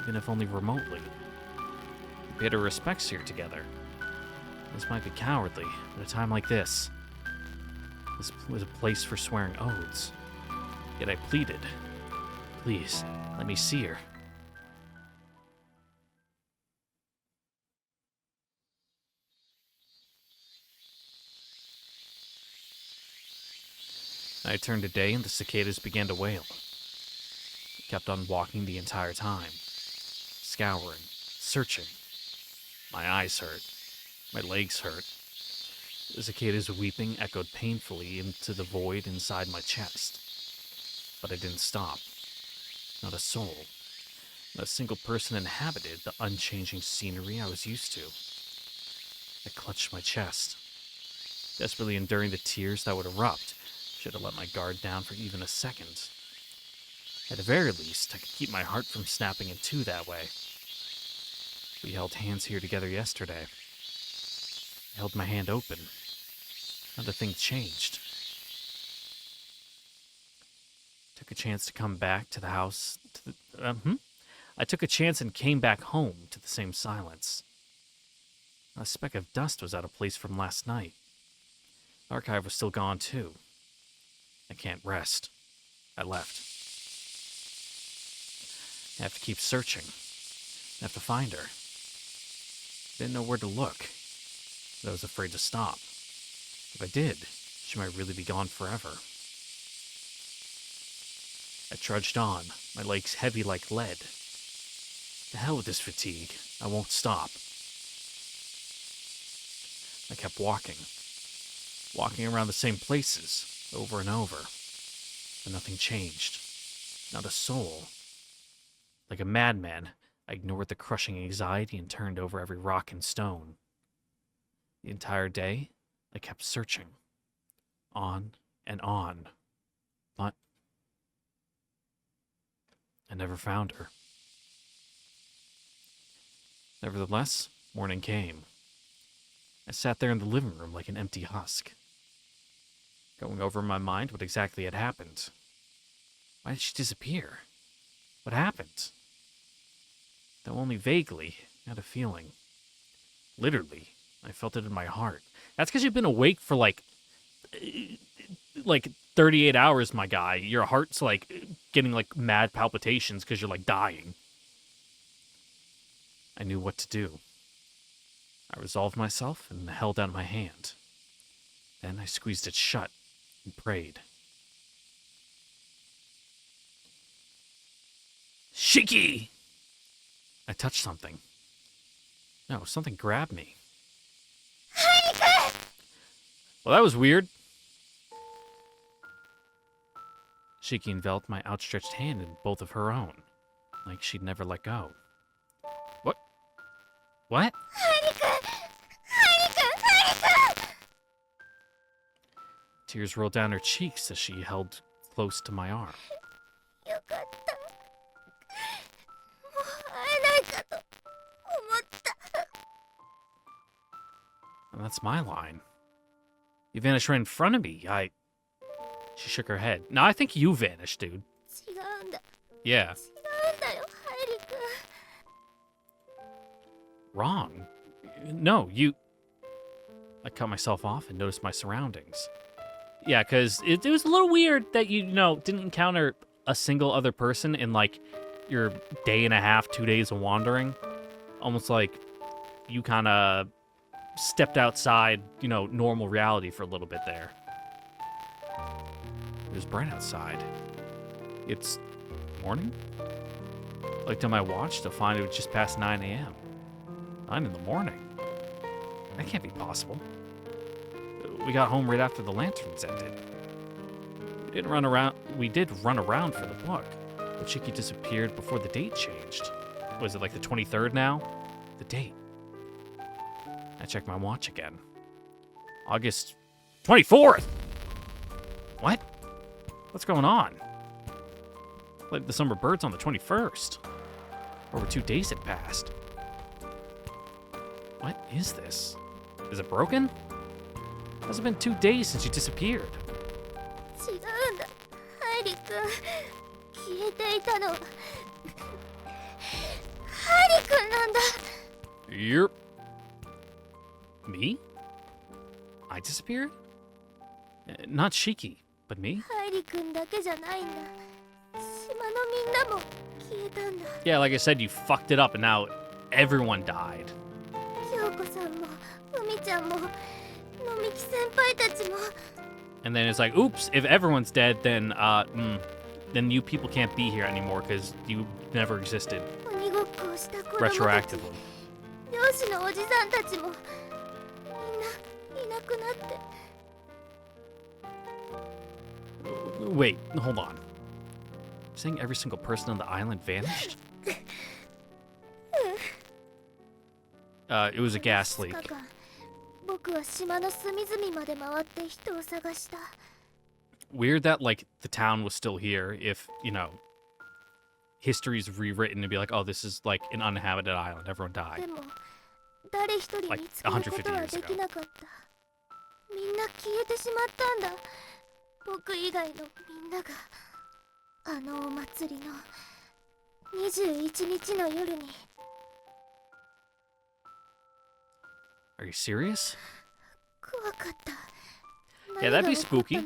even if only remotely. We paid our respects here together. This might be cowardly at a time like this. This was a place for swearing oaths. Yet I pleaded, please, let me see her. I turned to day and the cicadas began to wail. I kept on walking the entire time, scouring, searching. My eyes hurt. My legs hurt. The cicadas weeping echoed painfully into the void inside my chest. But I didn't stop. Not a soul. Not a single person inhabited the unchanging scenery I was used to. I clutched my chest, desperately enduring the tears that would erupt should have let my guard down for even a second. At the very least, I could keep my heart from snapping in two that way. We held hands here together yesterday. I held my hand open. Not a thing changed. Took a chance to come back to the house. I took a chance and came back home to the same silence. A speck of dust was out of place from last night. The archive was still gone too. I can't rest. I left. I have to keep searching. I have to find her. I didn't know where to look, but I was afraid to stop. If I did, she might really be gone forever. I trudged on, my legs heavy like lead. The hell with this fatigue. I won't stop. I kept walking around the same places, over and over. but nothing changed. Not a soul. Like a madman, I ignored the crushing anxiety and turned over every rock and stone. The entire day, I kept searching. On and on. But I never found her. Nevertheless, morning came. I sat there in the living room like an empty husk, going over in my mind what exactly had happened. Why did she disappear? What happened? Though only vaguely, I had a feeling. Literally, I felt it in my heart. That's because you've been awake for like 38 hours, my guy. Your heart's like getting like mad palpitations because you're like dying. I knew what to do. I resolved myself and held out my hand. Then I squeezed it shut and prayed. Shiki! I touched something. No, something grabbed me. Well, that was weird. Shiki enveloped my outstretched hand in both of her own, like she'd never let go. What? Tears rolled down her cheeks as she held close to my arm. And that's my line. You vanished right in front of me. She shook her head. No, I think you vanished, dude. Yeah. Wrong. No, you... I cut myself off and noticed my surroundings. Yeah, because it was a little weird that you didn't encounter a single other person in, like, your day and a half, 2 days of wandering. Almost like you kind of stepped outside, normal reality for a little bit there. It was bright outside. It's morning? I looked at my watch to find it was just past 9 a.m. 9 in the morning? That can't be possible. We got home right after the lanterns ended. We did run around for the book, but Shiki disappeared before the date changed. Was it like the 23rd now? The date. I checked my watch again. August 24th! What? What's going on? Like the summer birds on the 21st. Over 2 days had passed. What is this? Is it broken? It hasn't been 2 days since you disappeared. Yep. Me? I disappeared? Not Shiki, but me? Yeah, like I said, you fucked it up and now everyone died. And then it's like, oops, if everyone's dead, then you people can't be here anymore because you never existed. Retroactively. Wait, hold on. You're saying every single person on the island vanished? It was a gas leak. Weird that, like, the town was still here if, history's rewritten to be like, oh, this is, like, an uninhabited island. Everyone died. Like, 150 years ago. Are you serious? Yeah, that'd be spooky.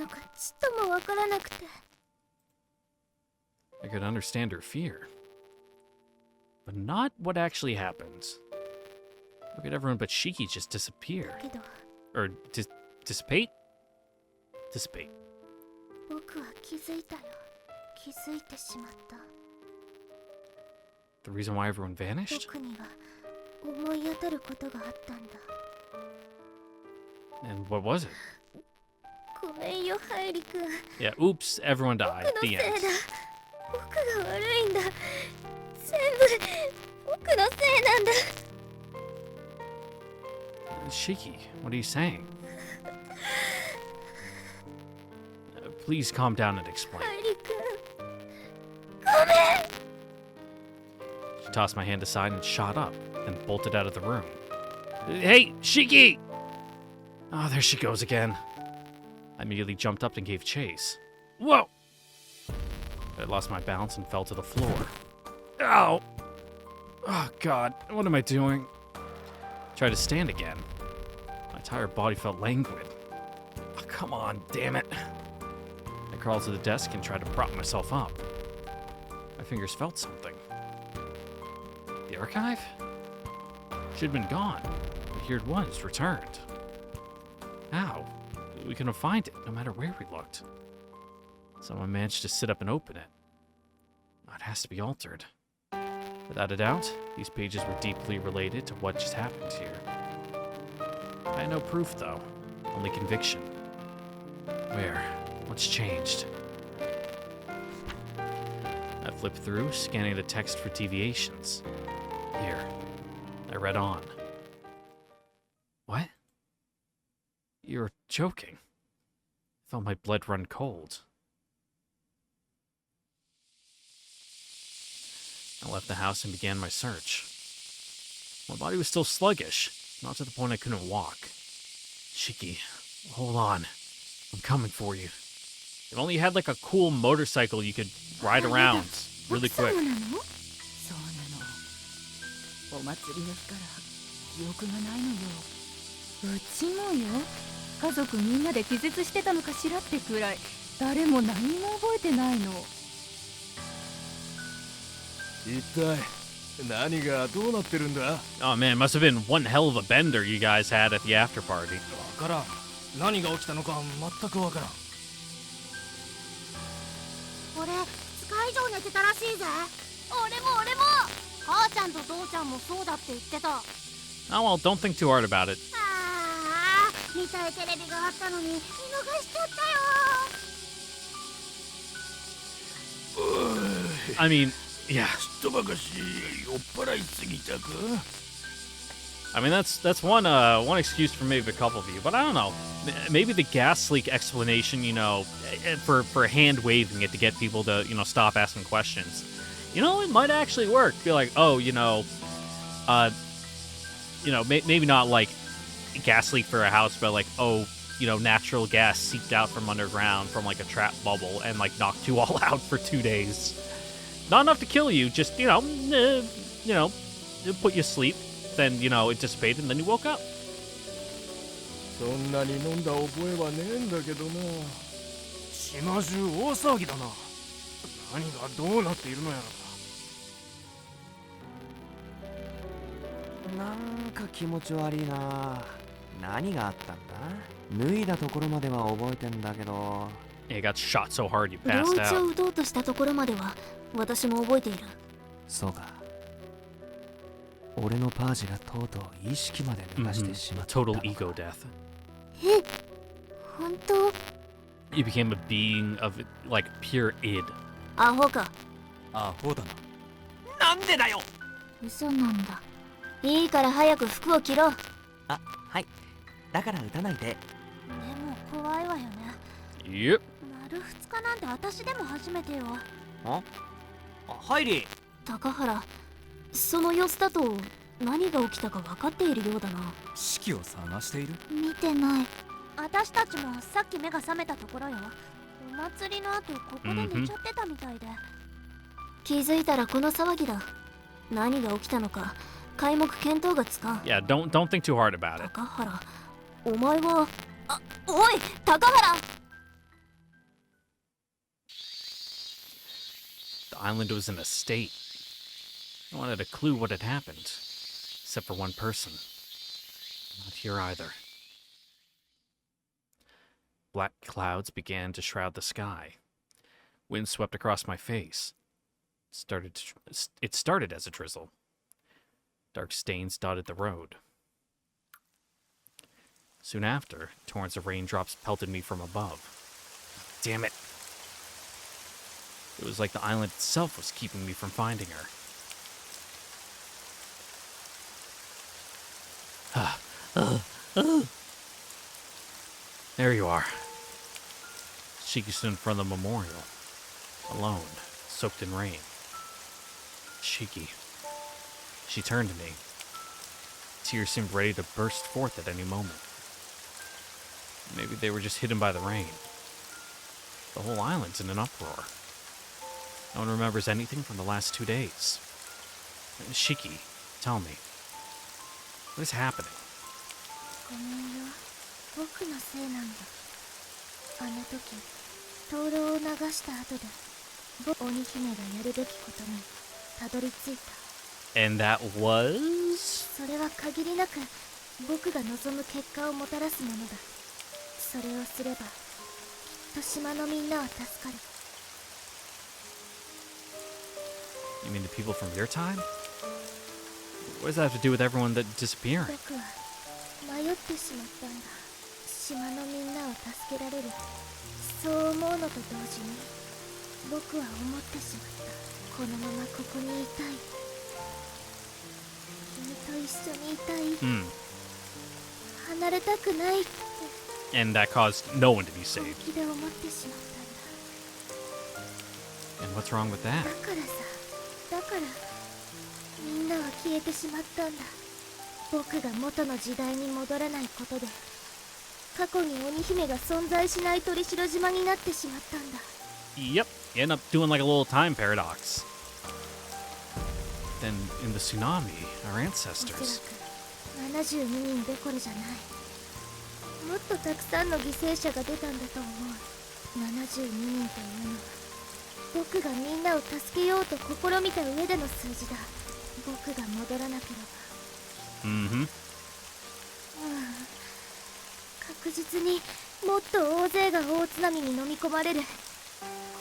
I could understand her fear. But not what actually happens. Look at everyone but Shiki just disappear. Or dissipate? Dissipate. The reason why everyone vanished? And what was it? ごめんよハイリ君。 Yeah, oops, everyone 僕 died. の The せい end. だ。僕が悪いんだ。全部僕のせいなんだ。 Shiki, what are you saying? Please calm down and explain. ハイリ君、ごめん。 She tossed my hand aside and shot up, then bolted out of the room. Hey, Shiki! Oh, there she goes again. I immediately jumped up and gave chase. Whoa! I lost my balance and fell to the floor. Ow! Oh, God, what am I doing? Tried to stand again. My entire body felt languid. Oh, come on, damn it. I crawled to the desk and tried to prop myself up. My fingers felt something. The archive? She'd been gone, but here it was, returned. How? We couldn't find it, no matter where we looked. Someone managed to sit up and open it. Oh, it has to be altered. Without a doubt, these pages were deeply related to what just happened here. I had no proof, though. Only conviction. Where? What's changed? I flipped through, scanning the text for deviations. Here. I read on. What? You're joking. I felt my blood run cold. I left the house and began my search. My body was still sluggish, not to the point I couldn't walk. Shiki, hold on. I'm coming for you. If only you had like a cool motorcycle you could ride around really quick. そうなの？そうなの。お祭りの日から記憶がないのよ。うちもよ。家族みんなで気絶してたのかしらってくらい、誰も何も覚えてないの。一体何がどうなってるんだ？ Oh man, it must have been one hell of a bender you guys had at the after party. わからん。何が起きたのか全くわからん。俺、2日以上寝てたらしいぜ。俺も母ちゃんと父ちゃんもそうだって言ってた。 Oh well, don't think too hard about it. ああ、見たいテレビがあったのに見逃しちゃったよ。 I mean, yeah. ちょっとばかし酔っ払いすぎたか？ I mean, that's one excuse for maybe a couple of you, but I don't know. Maybe the gas leak explanation, you know, for hand waving it to get people to, you know, stop asking questions. You know, it might actually work. Be like, oh, maybe not like gas leak for a house, but like, oh, you know, natural gas seeped out from underground from like a trap bubble and like knocked you all out for 2 days. Not enough to kill you, just put you asleep. Then, you know, it dissipated and then you woke up. そんなに飲んだ覚えはねえんだけどな。島中大騒ぎだな。何がどうなっているのやら。なんか気持ち悪いな。何があったんだ？脱いだところまでは覚えてんだけど。You got shot so hard you 両 passed 打ちを out. 打とうとしたところまでは私も覚えている。そうか。俺のパージがとうとう意識まで抜かしてしまったのか。 Total ego death. え、本当？ You became a being of, like, pure id. アホか。アホだな。なんでだよ。嘘なんだ。いいから早く服を着ろ。あ、はい。だから撃たないで。でも怖いわよね。 Yep. 丸2日なんて私でも初めてよ。あ、ハイリー。高原、その様子だと何が起きたか分かっているようだな。四季を探している？見てない。私たちもさっき目が覚めたところよ。お祭りの後ここで寝ちゃってたみたいで。気づいたらこの騒ぎだ。何が起きたのか皆目見当がつかん。 Yeah, don't think too hard about it. 高原、お前は。あ、おい高原。 The island was in a state. No one had a clue what had happened, except for one person. Not here either. Black clouds began to shroud the sky. Wind swept across my face. It started as a drizzle. Dark stains dotted the road. Soon after, torrents of raindrops pelted me from above. Damn it. It was like the island itself was keeping me from finding her. There you are. Shiki stood in front of the memorial, alone, soaked in rain. Shiki. She turned to me. Tears seemed ready to burst forth at any moment. Maybe they were just hidden by the rain. The whole island's in an uproar. No one remembers anything from the last 2 days. Shiki, tell me. What is happening? ごめんよ。僕のせいなんだ。あの時、灯籠を流した後で、鬼姫がやるべきことにたどり着いた。And that was? それは限りなく僕が望む結果をもたらすものだ。それをすれば、きっと島のみんなは助かる。You mean the people from your time? What does that have to do with everyone that disappearing? 僕は迷ってしまったんだ。島のみんなを助けられる。そう思うのと同時に、僕は思ってしまった。このままここにいたい。君と一緒にいたい。Hmm. 離れたくないって。 And that caused no one to be 本 saved. 気で思ってしまったんだ。 And what's wrong with that? だからみんなは消えてしまったんだ。僕が元の時代に戻らないことで、過去に鬼姫が存在しない鳥城島になってしまったんだ。 Yep, you end up doing like a little time paradox. Then in the tsunami, our おそ ancestors. らく72人どころじゃない。もっとたくさんの犠牲者が出たんだと思う。72人というのは僕がみんなを助けようと試みた上での数字だ。僕が戻らなければ。 Mm-hmm. 確実にもっと大勢が大津波に飲み込まれる。こ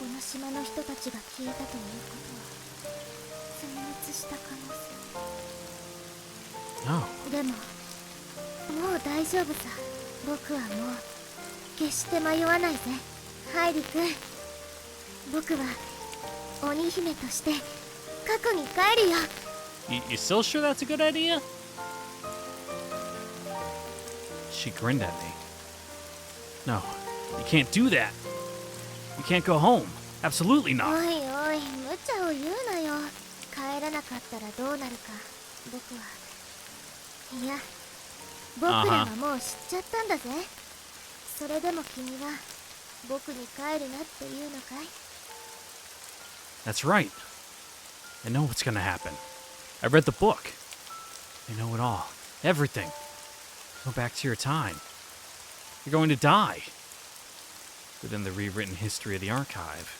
の島の人たちが消えたということは全滅した可能 Oh. 性。でももう大丈夫さ。僕はもう決して迷わないぜ、ハイリ君。僕は鬼姫として過去に帰るよ。 You still sure that's a good idea? She grinned at me. No, you can't do that. You can't go home. Absolutely お not. いおい、無茶を言うなよ。帰らなかったらどうなるか。僕はいや、僕らはもう知っちゃったんだぜ。それでも君は僕に帰るなって言うのかい？ That's right. I know what's gonna happen. I read the book. I know it all. Everything. Go back to your time. You're going to die. Within the rewritten history of the archive,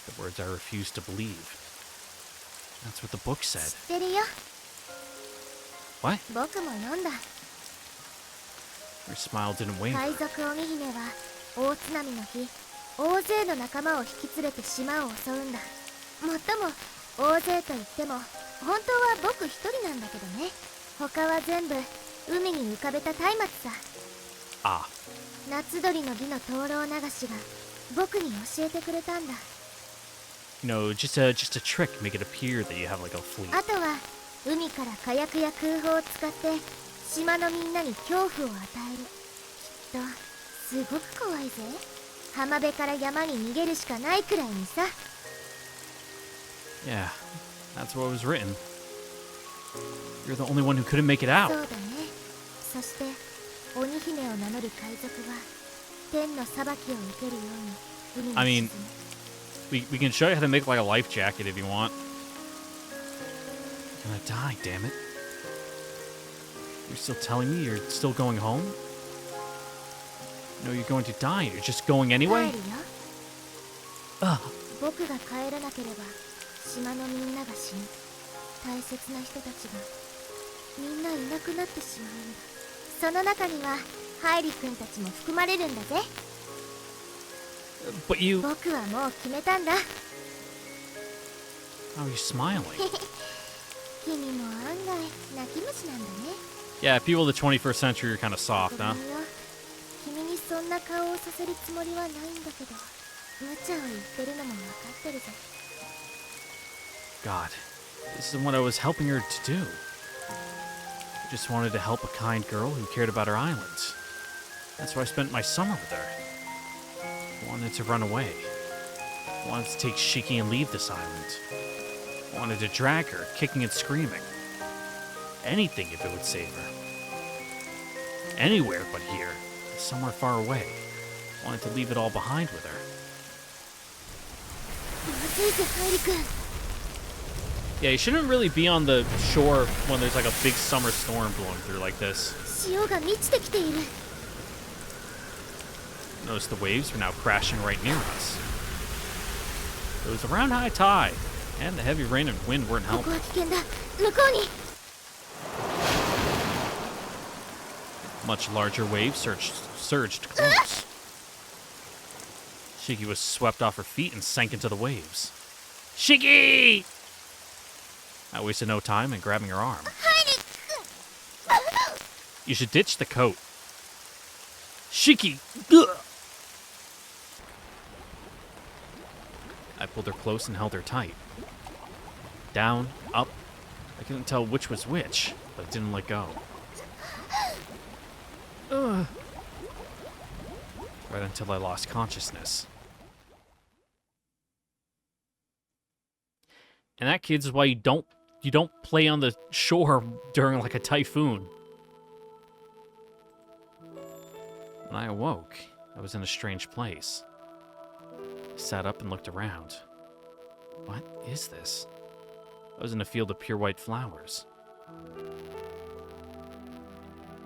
the words I refuse to believe. That's what the book 知 said. ってるよ。 What? 僕も読んだ。 Her smile didn't waver. 海賊鬼姫は大津波の日、大勢の仲間を引き連れて島を襲うんだ。もっとも大勢といっても本当は僕一人なんだけどね。他は全部海に浮かべた松明さ。 Ah. 夏鳥の儀の灯籠流しが僕に教えてくれたんだ。 You know, just a trick to make it appear that you have like a fleet. あとは海から火薬や空砲を使って島のみんなに恐怖を与える。きっとすごく怖いぜ。浜辺から山に逃げるしかないくらいにさ。 Yeah, that's what was written. You're the only one who couldn't make it そう out. だね。そして鬼姫を名乗る海賊は天の裁きを受けるように海 I に mean- 沈む。 We can show you how to make like a life jacket if you want. You're gonna die, damn it. You're still telling me you're still going home? No, you're going to die and you're just going 帰 anyway? るよ。 Ugh. 僕が帰らなければ島のみんなが死ぬ。大切な人たちがみんないなくなってしまうんだ。その中にはハイリ君たちも含まれるんだぜ。 But you... 僕はもう決めたんだ。 How are you smiling? 君も案外泣き虫なんだね。 Yeah, people of the 21st century are kind of soft, ご huh? めんよ。君にそんな顔をさせるつもりはないんだけど、無茶を言ってるのも分かってるぜ。 God, this isn't what I was helping her to do. I just wanted to help a kind girl who cared about her island. That's why I spent my summer with her. I wanted to run away. I wanted to take Shiki and leave this island. I wanted to drag her, kicking and screaming. Anything if it would save her. Anywhere but here, somewhere far away. I wanted to leave it all behind with her. まずいぜカイリ君。 Yeah, you shouldn't really be on the shore when there's like a big summer storm blowing through like this. 潮が満ちてきている。 Notice the waves are now crashing right near us. It was around high tide, and the heavy rain and wind weren't ここ helping. は危険だ。向こうに。 Much larger waves surged close. Shiki was swept off her feet and sank into the waves. Shiki! I wasted no time in grabbing her arm. カイリ君。 You should ditch the coat. Shiki! Ugh! I pulled her close and held her tight. Down, up. I couldn't tell which was which, but it didn't let go. Ugh. Right until I lost consciousness. And that, kids, is why you don't play on the shore during like a typhoon. When I awoke, I was in a strange place. I sat up and looked around. What is this? I was in a field of pure white flowers.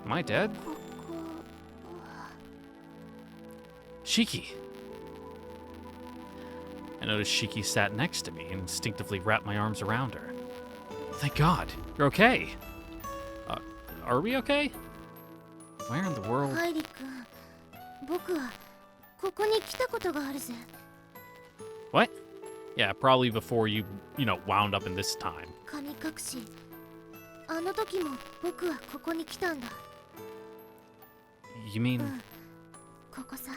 Am I dead? ここは Shiki! I noticed Shiki sat next to me and instinctively wrapped my arms around her. Thank God, you're okay. Are we okay? Where in the world? カイリ君、僕はここに来たことがあるぜ。 What? Yeah, probably before you wound up in this time. 神隠し。あの時も僕はここに来たんだ。 You mean ここさ。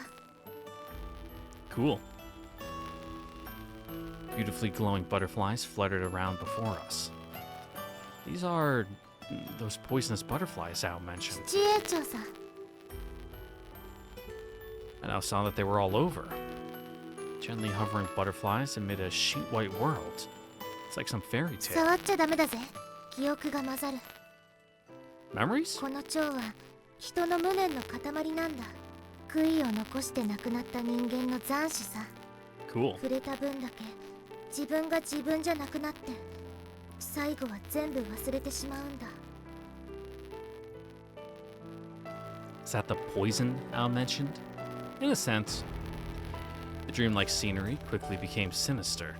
cool? Beautifully glowing butterflies fluttered around before us. These are those poisonous butterflies Al mentioned. 七英長さ。 I now saw that they were all over. Gently hovering butterflies amid a sheet white world. It's like some fairy tale. 触っちゃダメだぜ。記憶が混ざる。 Memories? この蝶は人の無念の塊なんだ。悔いを残して亡くなった人間の残死さ。 Cool. 触れた分だけ自分が自分じゃなくなって最後は全部忘れてしまうんだ。 Is that the poison Al mentioned? In a sense. The dreamlike scenery quickly became sinister.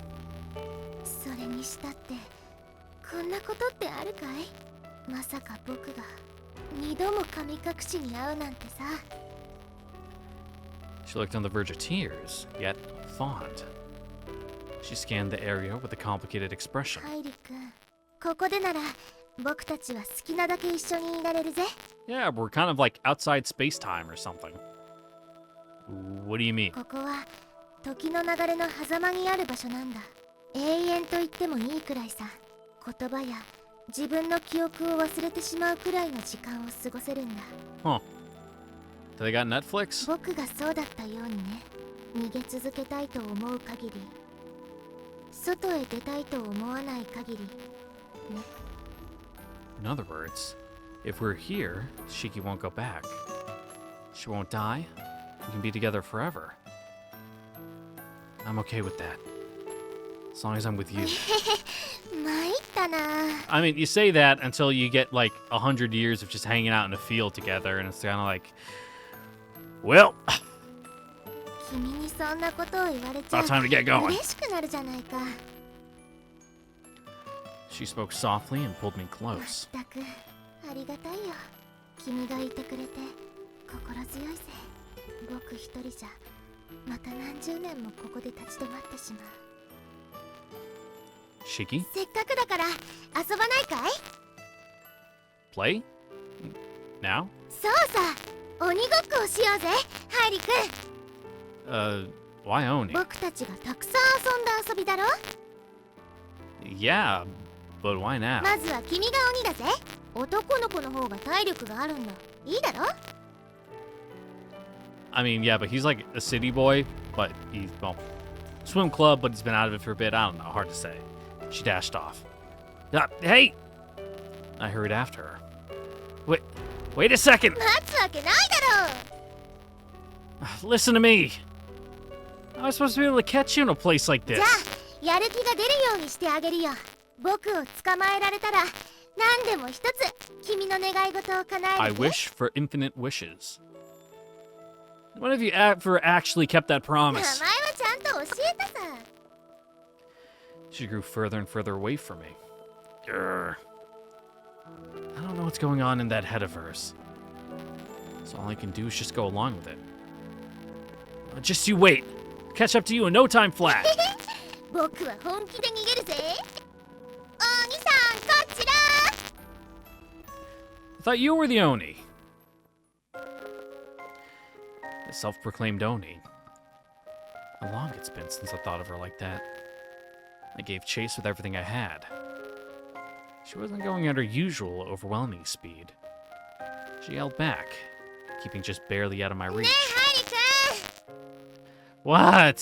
それにしたってこんなことってあるかい？まさか僕が二度も神隠しに会うなんてさ。 She looked on the verge of tears, yet fond. She scanned the area with a complicated expression. カイリ君、ここでなら僕たちは好きなだけ一緒にいられるぜ。 Yeah, we're kind of like outside space-time or something. What do you mean? ここは時の流れの狭間にある場所なんだ。永遠と言ってもいいくらいさ。言葉や自分の記憶を忘れてしまうくらいの時間を過ごせるんだ。 Huh. Do they got Netflix? 僕がそうだったようにね。逃げ続けたいと思う限り、外へ出たいと思わない限りね。 In other words, if we're here, Shiki won't go back. She won't die. We can be together forever. I'm okay with that. As long as I'm with you. 参ったな。 I mean, you say that until you get like 100 years of just hanging out in a field together, and it's kind of like, well, 君にそんなことを言われちゃ about time to get going. 嬉しくなるじゃないか。 She spoke softly and pulled me ま close. ったくありがたいよ。君がいてくれて心強いぜ。僕一人じゃまた何十年もここで立ち止まってしまう。 Shiki, せっかくだから遊ばないかい？ play? Now? そうさ、鬼ごっこをしようぜ、ハイリ君。 Why Oni? 僕たちがたくさん遊んだ遊びだろ。 Yeah, but why now? まずは君が鬼だぜ。男の子の方が体力があるんだ。いいだろ。 I mean, yeah, but he's like a city boy, but he's, well, swim club, but he's been out of it for a bit. I don't know, hard to say. She dashed off. Hey! I hurried after her. Wait a second! 待つわけないだろう。 Listen to me! I was supposed to be able to catch you in a place like じ this. ゃあやる気が出るようにしてあげるよ。僕を捕まえられたら何でも一つ君の願い事を叶え I るぜ。 wish for infinite wishes. When have you ever actually kept that 名前は promise? ちゃんと教えたさ。 She grew further and further away from me. Grr. I don't know what's going on in that head of hers. So all I can do is just go along with it. Just you wait. Catch up to you in no time flat. 僕は本気で逃げるぜ。お兄さん、こちら。 I thought you were the Oni. The self-proclaimed Oni. How long it's been since I thought of her like that. I gave chase with everything I had. She wasn't going at her usual overwhelming speed. She held back, keeping just barely out of my ね reach. え、ハイリ君。 What?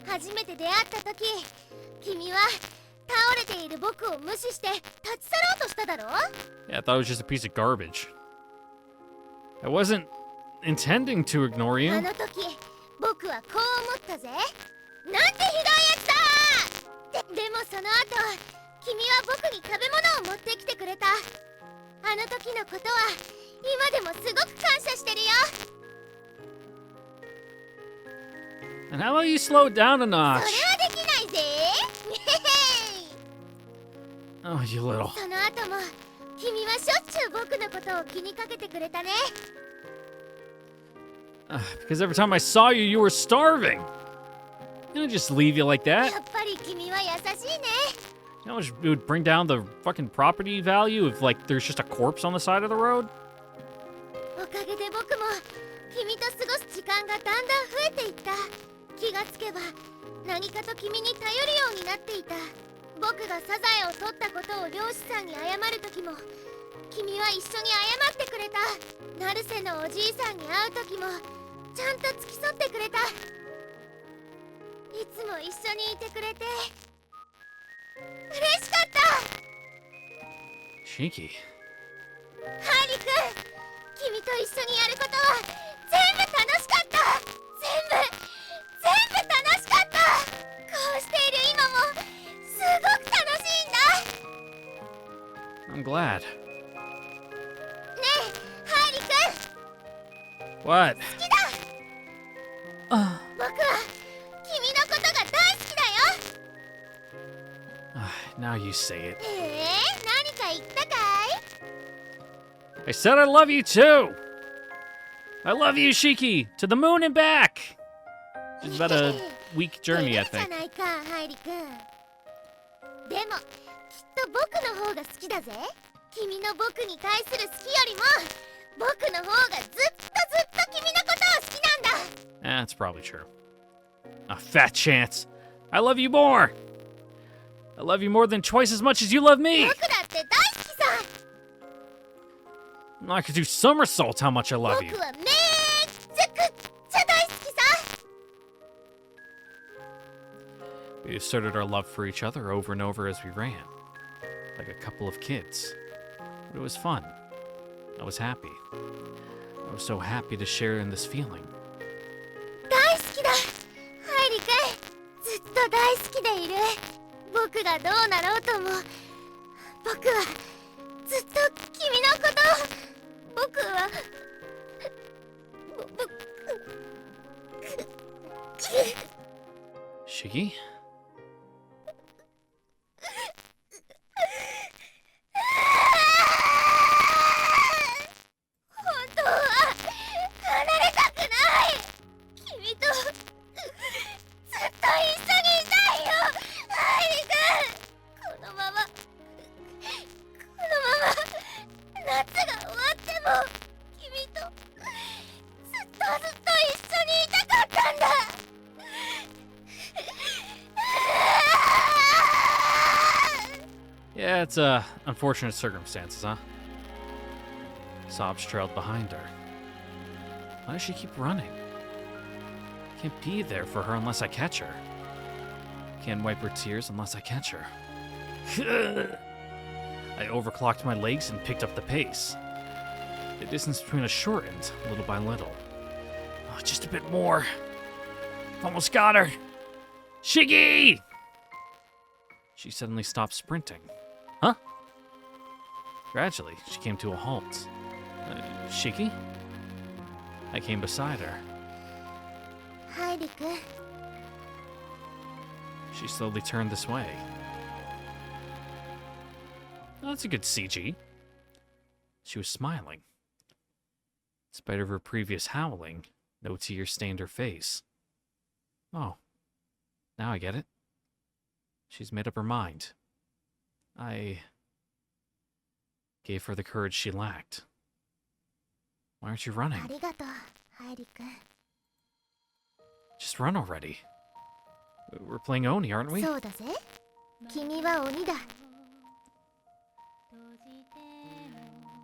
初めて出会った時、君は倒れている僕を無視して立ち去ろうとしただろ。 Yeah, I thought it was just a piece of garbage. I wasn't intending to ignore あ you. の時、僕はこう思ったぜ。なんてひどいやつだ。でもその後、君は僕に食べ物を持ってきてくれた。あの時のことは今でもすごく感謝してるよ。 And how about you slow it down a それ notch? はできないぜ。 Oh, you little. その後も君はしょっちゅう僕のことを気にかけてくれたね。 Because every time I saw you, you were starving. You don't just leave you like や that. っぱり君は優しいね。 You know how much it would bring down the fucking property value if, like, there's just a corpse on the side of the road? おかげで僕も君と過ごす時間がだんだん増えていった。気がつけば何かと君に頼るようになっていた。僕がサザエを取ったことを漁師さんに謝る時も君は一緒に謝ってくれた。ナルセのおじいさんに会う時もちゃんと付き添ってくれた。いつも一緒にいてくれて嬉しかった。 Shiki. ハリ君、君と一緒にやることは全部楽しかった。全部楽しかった。こうしている今もすごく楽しいんだ。 I'm glad. ねえ、ハリ君、 What? 好きだ。僕は君のことが大好きだよ。 Now you say it. 何か言ったか I said I love you too! I love you, Shiki! To the moon and back! It's about a week い。 journey, I じゃ think. ないか、ハリ君。でもきっと僕の方が好きだぜ。君の僕に対する好きよりも僕の方がずっと君のことを好きなんだ。 That's probably true. A fat chance. I love you more! I love you more than twice as much as you love me! 僕だって大好きさ。 I could do somersaults how much I 僕 love you. はめっちゃくっちゃ大好きさ。 We asserted our love for each other over and over as we ran. Like a couple of kids. But it was fun. I was happy. I was so happy to share in this feeling. 大好きだ。ハイリ君、ずっと大好きでいる。僕がどうなろうとも僕はずっと君のことを。僕はShiki? 本当は離れたくない。君とずっと一緒にいたいよ、ハイリ君。このまま夏が終わっても君と That's, unfortunate circumstances, huh? Sobs trailed behind her. Why does she keep running? Can't be there for her unless I catch her. Can't wipe her tears unless I catch her. I overclocked my legs and picked up the pace. The distance between us shortened, little by little. Oh, just a bit more. Almost got her. Shiki! She suddenly stopped sprinting. Huh? Gradually, she came to a halt. Shiki? I came beside her. Hi, Riku. She slowly turned this way. Oh, that's a good CG. She was smiling. In spite of her previous howling, no tears stained her face. Oh, now I get it. She's made up her mind. I gave her the courage she lacked. Why aren't you running? ありがとう、ハイリくん。 Just run already. We're playing Oni, aren't we? そうだぜ。君は鬼だ。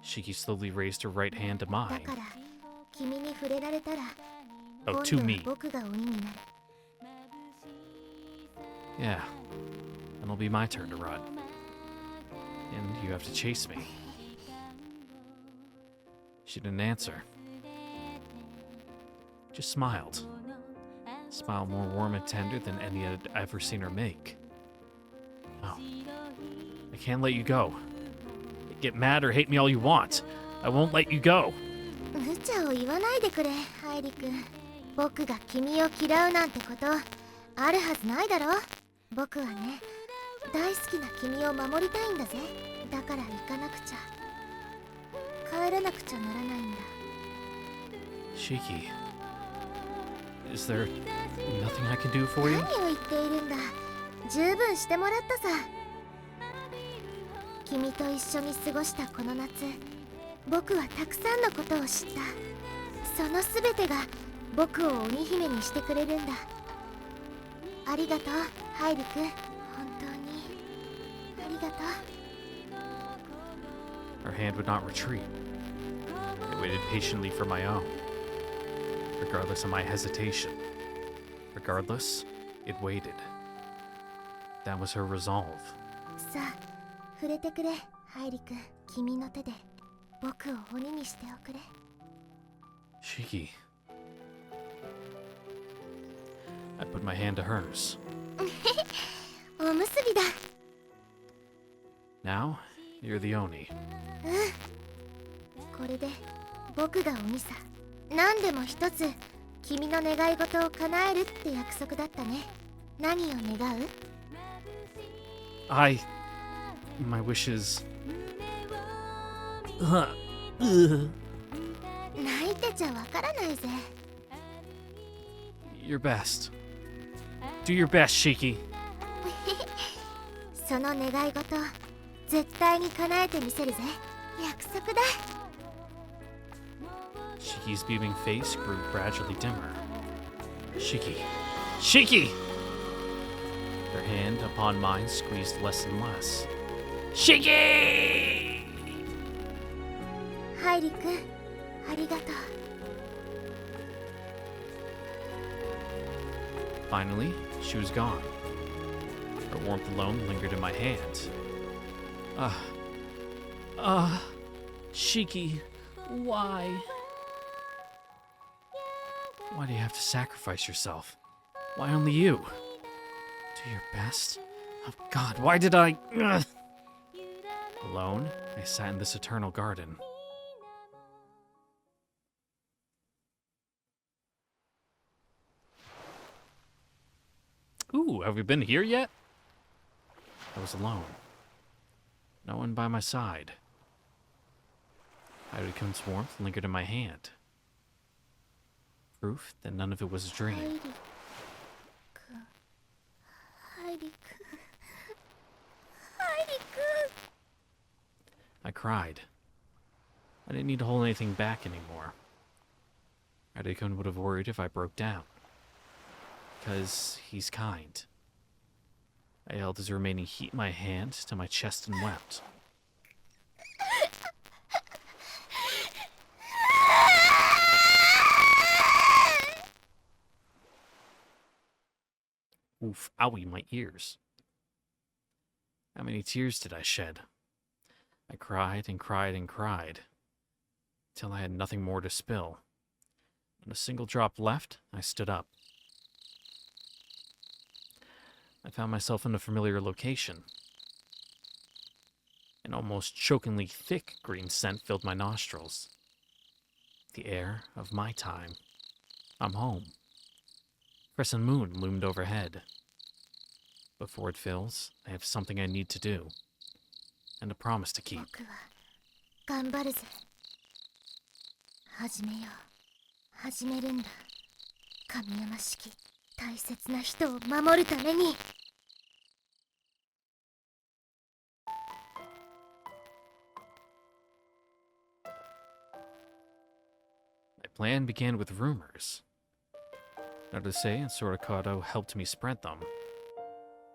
Shiki slowly raised her right hand to だ mine. から、君に触れられたら、 Oh, 今 to 度は me. 僕が鬼になる。 Yeah. Then it'll be my turn to run. And you have to chase me. She didn't answer. Just smiled. A smile more warm and tender than any I'd ever seen her make. Oh. I can't let you go. Get mad or hate me all you want. I won't let you go. 無茶を言わないでくれ、ハイリくん。僕が君を嫌うなんてことあるはずないだろ。僕はね、大好きな君を守りたいんだぜ。だから行かなくちゃ。帰らなくちゃならないんだ。 Shiki, is there nothing I can do for you? 何を言っているんだ。十分してもらったさ。君と一緒に過ごしたこの夏、僕はたくさんのことを知った。そのすべてが僕を鬼姫にしてくれるんだ。ありがとう、ハイリくん。本当にありがとう。 Her hand would not retreat. I waited patiently for my own. Regardless of my hesitation. Regardless, it waited. That was her resolve. さあ、触れてくれ、ハイリくん。君の手で僕を鬼にしておくれ。 Shiki. I put my hand to hers. おむすびだ。 Now, you're the Oni. これで僕が鬼さ。何でも一つ君の願い事を叶えるって約束だったね。何を願う？ My wishes. 泣いてちゃわからないぜ。 Your best. Do your best, Shiki. その願い事絶対に叶えてみせるぜ。約束だ。 Shiki's beaming face grew gradually dimmer. Shiki. Shiki! Her hand upon mine squeezed less and less. Shiki! ハイリくん、ありがとう。 Finally, she was gone. Her warmth alone lingered in my hand. Shiki, why? Why do you have to sacrifice yourself? Why only you? Do your best? Oh God, why did I... Ugh. Alone, I sat in this eternal garden. Ooh, have we been here yet? I was alone. No one by my side. Harukun's warmth lingered in my hand. Proof that none of it was a ハイ dream. リくん、ハイリくん、ハイリくん。 I cried. I didn't need to hold anything back anymore. Harukun would have worried if I broke down. Because he's kind. I held his remaining heat in my hand to my chest and wept. Oof, owie, my ears. How many tears did I shed? I cried and cried and cried, till I had nothing more to spill. When a single drop left, I stood up. I found myself in a familiar location. An almost chokingly thick green scent filled my nostrils. The air of my time. I'm home. Crescent moon loomed overhead. Before it fills, I have something I need to do, and a promise to keep. 僕は頑張るぜ。始めよう。始めるんだ。神山式、大切な人を守るために。My plan began with rumors. Naruse and Sorakato helped me spread them.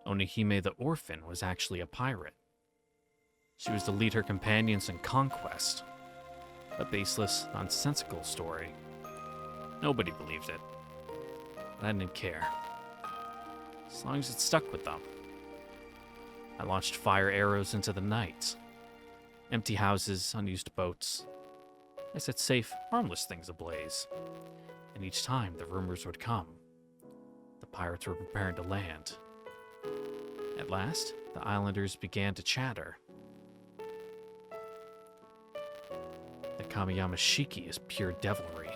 Onihime the orphan was actually a pirate. She was to lead her companions in conquest. A baseless, nonsensical story. Nobody believed it. But I didn't care. As long as it stuck with them. I launched fire arrows into the night. Empty houses, unused boats. I set safe, harmless things ablaze. And each time the rumors would come. The pirates were preparing to land. At last, the islanders began to chatter. The Kamiyama Shiki is pure devilry.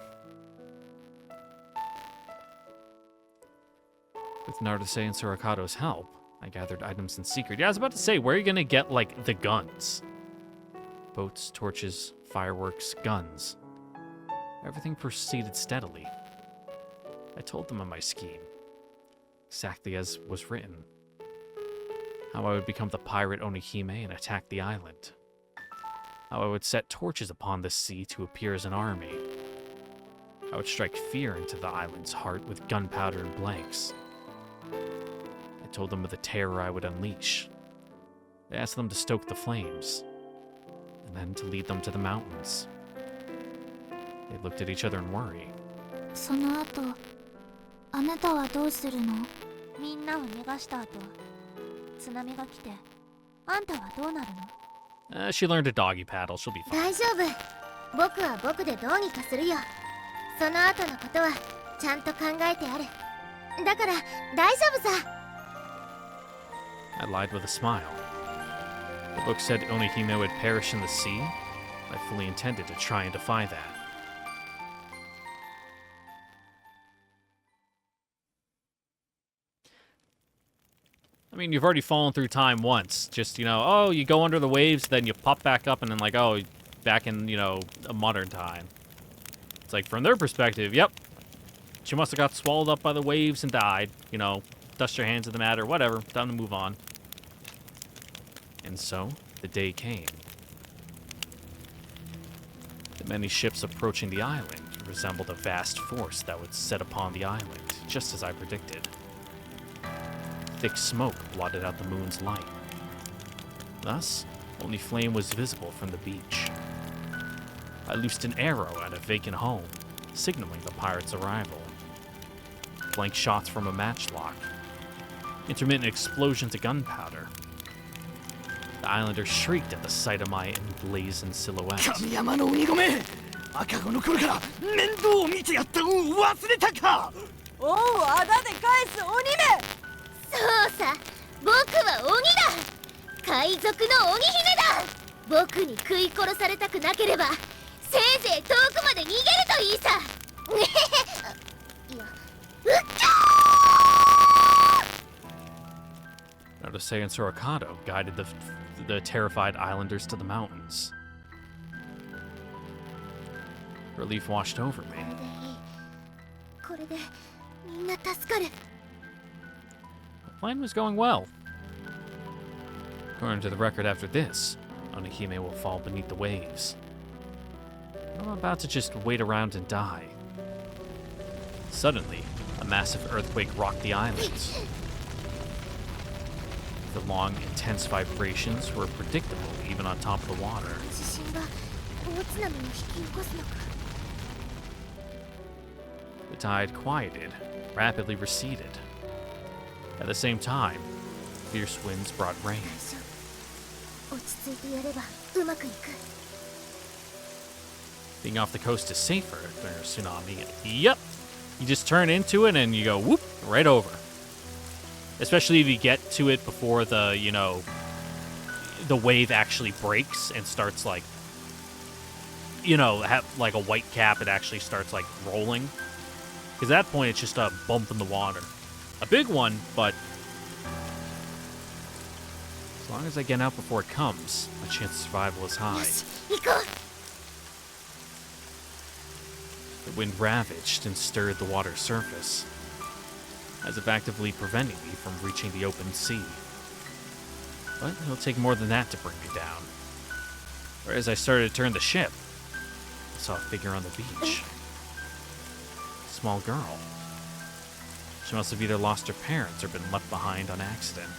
With Naruse and Sorakato's help, I gathered items in secret. Yeah, I was about to say, where are you gonna get, like, the guns? Boats, torches, fireworks, guns. Everything proceeded steadily. I told them of my scheme, exactly as was written. How I would become the pirate Onihime and attack the island. How I would set torches upon the sea to appear as an army. I would strike fear into the island's heart with gunpowder and blanks. I told them of the terror I would unleash. I asked them to stoke the flames, and then to lead them to the mountains. They looked at each other in worry. その後、あなたはどうするの？みんなを逃がした後、津波が来て、あんたはどうなるの？ She learned a doggy paddle. She'll be fine. 大丈夫。僕は僕でどうにかするよ。その後のことはちゃんと考えてある。だから大丈夫さ。I lied with a smile. The book said Onihime would perish in the sea. I fully intended to try and defy that. I mean, you've already fallen through time once. Just, oh, you go under the waves, then you pop back up, and then, like, oh, back in, a modern time. It's like, from their perspective, yep. She must have got swallowed up by the waves and died. Dust your hands of the matter, whatever. Time to move on. And so, the day came. The many ships approaching the island resembled a vast force that would set upon the island, just as I predicted. Thick smoke blotted out the moon's light. Thus, only flame was visible from the beach. I loosed an arrow at a vacant home, signaling the pirates' arrival. Blank shots from a matchlock. Intermittent explosions of gunpowder. The islanders shrieked at the sight of my emblazoned silhouette. 神山の鬼ごめ赤子の頃から面倒を見てやった恩を忘れたか恩をあだで返す鬼め。そうさ、僕は鬼だ。海賊の鬼姫だ。僕に食い殺されたくなければ、せいぜい遠くまで逃げるといいさ。いや、うっちゃーNaruse and Sorakato guided the terrified islanders to the mountains. Relief washed over me. これでみんな助かる。The plan was going well. According to the record after this, Onihime will fall beneath the waves. I'm about to just wait around and die. Suddenly, a massive earthquake rocked the island. The long, intense vibrations were predictable even on top of the water. 地震が大津波を引き起こすのか。 The tide quieted, rapidly receded. At the same time, fierce winds brought rain. 大丈夫。落ち着いてやればうまくいく。 Being off the coast is safer during a tsunami. Yep. You just turn into it and you go whoop right over. Especially if you get to it before the, the wave actually breaks and starts like, have like a white cap, it actually starts like rolling. Because at that point it's just a bump in the water. A big one, but as long as I get out before it comes, my chance of survival is よ high. し、行こう。 The wind ravaged and stirred the water's surface, as if actively preventing me from reaching the open sea. But it'll take more than that to bring me down. Or as I started to turn the ship, I saw a figure on the beach. A small girl. She must have either lost her parents or been left behind on accident.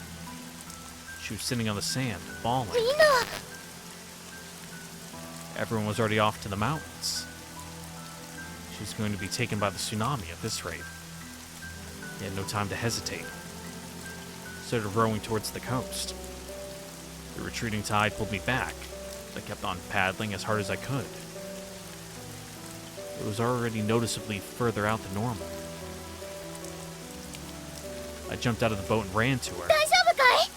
She was sitting on the sand, bawling. みんなは Everyone was already off to the mountains. She was going to be taken by the tsunami at this rate. He had no time to hesitate. Started rowing towards the coast. The retreating tide pulled me back. I kept on paddling as hard as I could. It was already noticeably further out than normal. I jumped out of the boat and ran to her. 大丈夫かい？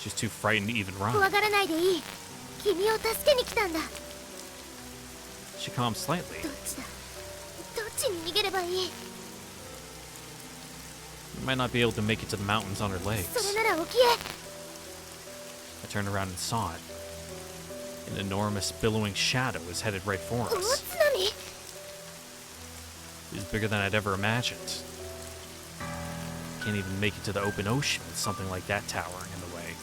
She was too frightened to even run. 怖がらないでいい。君を助けに来たんだ。 She calmed slightly. どっちだ？どっちに逃げればいい？ We might not be able to make it to the mountains on her そ legs. れなら沖へ。 I turned around and saw it. An enormous billowing shadow was headed right for 大 us. 津波？ It was bigger than I'd ever imagined. Can't even make it to the open ocean with something like that towering in the way.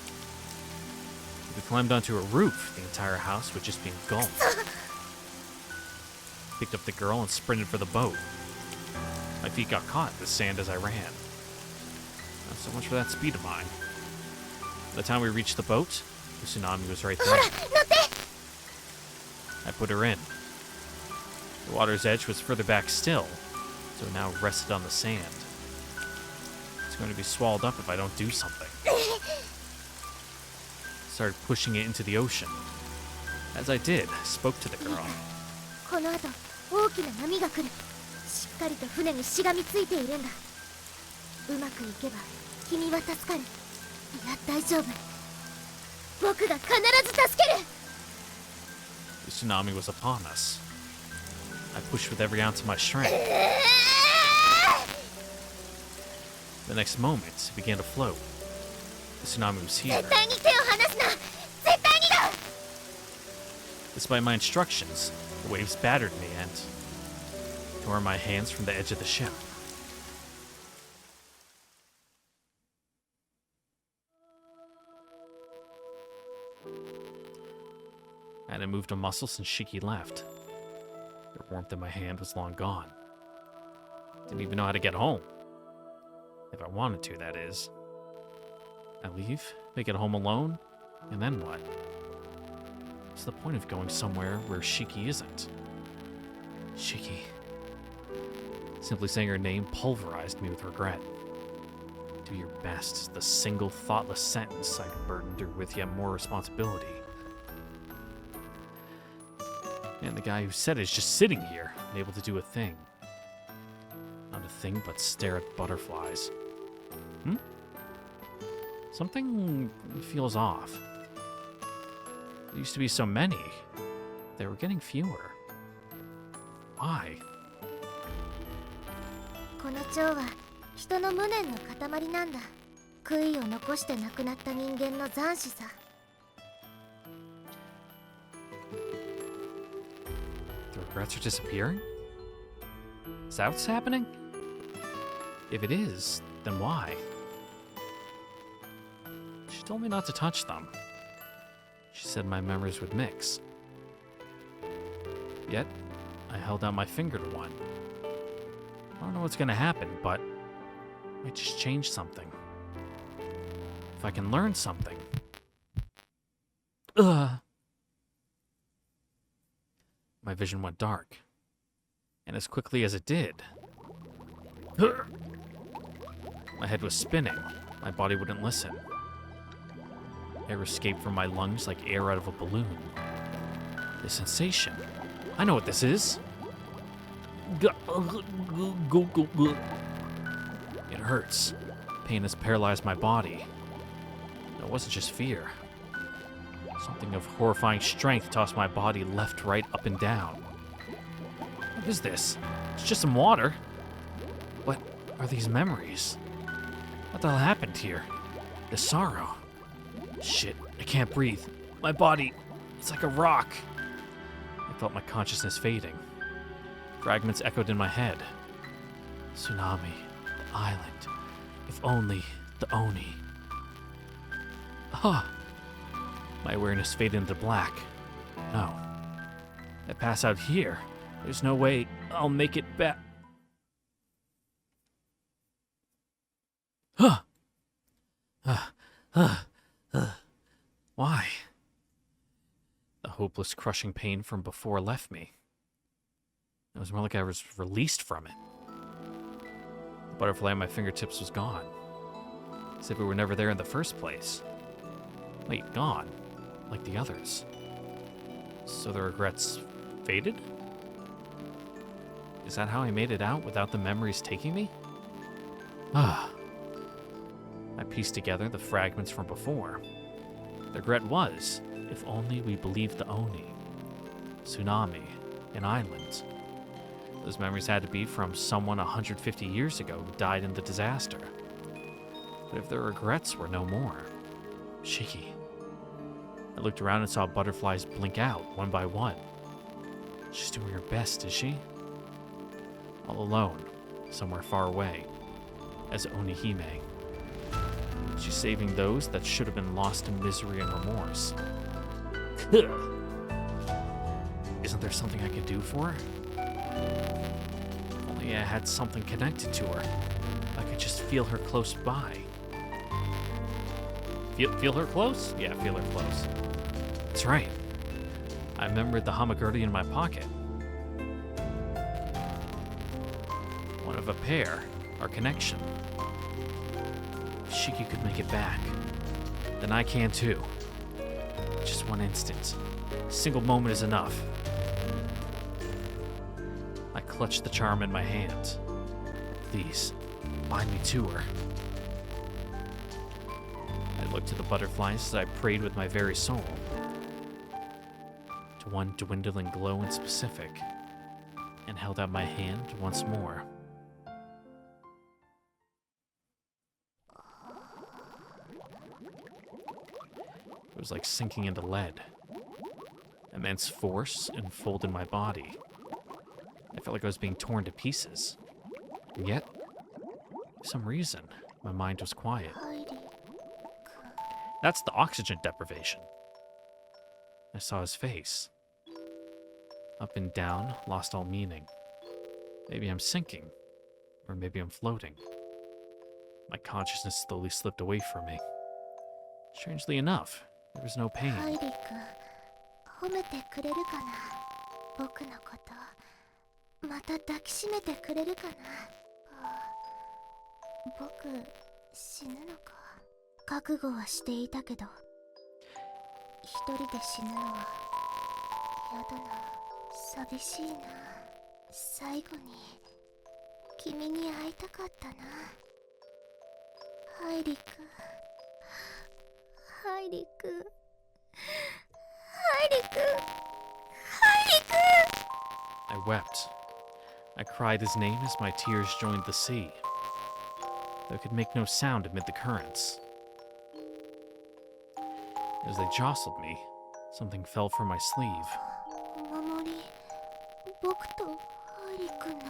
If we climbed onto a roof, the entire house would just be engulfed. Picked up the girl and sprinted for the boat. My feet got caught in the sand as I ran. Not so much for that speed of mine. By the time we reached the boat, the tsunami was right ほら、 there. 乗って。 I put her in. The water's edge was further back still, so it now rested on the sand. It's going to be swallowed up if I don't do something. Started pushing it into the ocean. As I did, I spoke to the girl. この後、大きな波が来る。しっかりと船にしがみついているんだ。うまくいけば、君は助かる。いや、大丈夫。僕が必ず助ける。 The tsunami was upon us. I pushed with every ounce of my strength. The next moment, it began to float. The tsunami was here. 絶対に手を離すな。絶対にだ。 Despite my instructions, the waves battered me and tore my hands from the edge of the ship. I hadn't moved a muscle since Shiki left. The warmth in my hand was long gone. Didn't even know how to get home. If I wanted to, that is. I leave, make it home alone, and then what? What's the point of going somewhere where Shiki isn't? Shiki. Simply saying her name pulverized me with regret. Do your best, the single thoughtless sentence I burdened her with yet more responsibility. And the guy who said it is just sitting here, unable to do a thing. Not a thing but stare at butterflies. Something feels off. There used to be so many. They were getting fewer. Why? この蝶は人の無念の塊なんだ。悔いを残して亡くなった人間の残死さ。 The regrets are disappearing? Is that what's happening? If it is, then why? She told me not to touch them. She said my memories would mix. Yet, I held out my finger to one. I don't know what's gonna happen, but it might just change something. if I can learn something. Ugh. My vision went dark. And as quickly as it did, my head was spinning. My body wouldn't listen. Air escaped from my lungs like air out of a balloon. This sensation. I know what this is. It hurts. Pain has paralyzed my body. It wasn't just fear. Something of horrifying strength tossed my body left, right, up, and down. What is this? It's just some water. What are these memories? What the hell happened here? The sorrow. Shit, I can't breathe. My body, it's like a rock. I felt my consciousness fading. Fragments echoed in my head. Tsunami, the island. If only the Oni. Huh. My awareness faded into black. No. I pass out here. There's no way I'll make it back. Huh. Why? The hopeless, crushing pain from before left me. It was more like I was released from it. The butterfly on my fingertips was gone. As if it were never there in the first place. Wait, gone? Like the others. So the regrets faded? Is that how I made it out without the memories taking me? Ah. I pieced together the fragments from before. The regret was, if only we believed the Oni. Tsunami, an island. Those memories had to be from someone 150 years ago who died in the disaster. But if their regrets were no more, Shiki. I looked around and saw butterflies blink out one by one. She's doing her best, is she? All alone, somewhere far away, as Onihime. She's saving those that should have been lost in misery and remorse. Isn't there something I could do for her? If only I had something connected to her. I could just feel her close by. Feel her close? Yeah, feel her close. That's right. I remembered the Hamagurdi in my pocket. One of a pair, our connection. Shiki could make it back. Then I can too. Just one instant. A single moment is enough. I clutched the charm in my hand. Please, bind me to her. I looked to the butterflies as I prayed with my very soul. To one dwindling glow in specific, and held out my hand once more. It was like sinking into lead. Immense force enfolded my body. I felt like I was being torn to pieces. And yet, for some reason, my mind was quiet. That's the oxygen deprivation. I saw his face. Up and down, lost all meaning. Maybe I'm sinking, or maybe I'm floating. My consciousness slowly slipped away from me. Strangely enough, there was no pain. ハイリ君、褒めてくれるかな、僕のこと。また抱きしめてくれるかな。僕、死ぬのか。覚悟はしていたけど、一人で死ぬのはやだな。寂しいな。最後に君に会いたかったな。ハイリ君、ハイリ君、ハイリ君、ハイリ君。 I wept. I cried his name as my tears joined the sea. I could make no sound amid the currents. As they jostled me, something fell from my sleeve. お守り、僕とハイリ君の。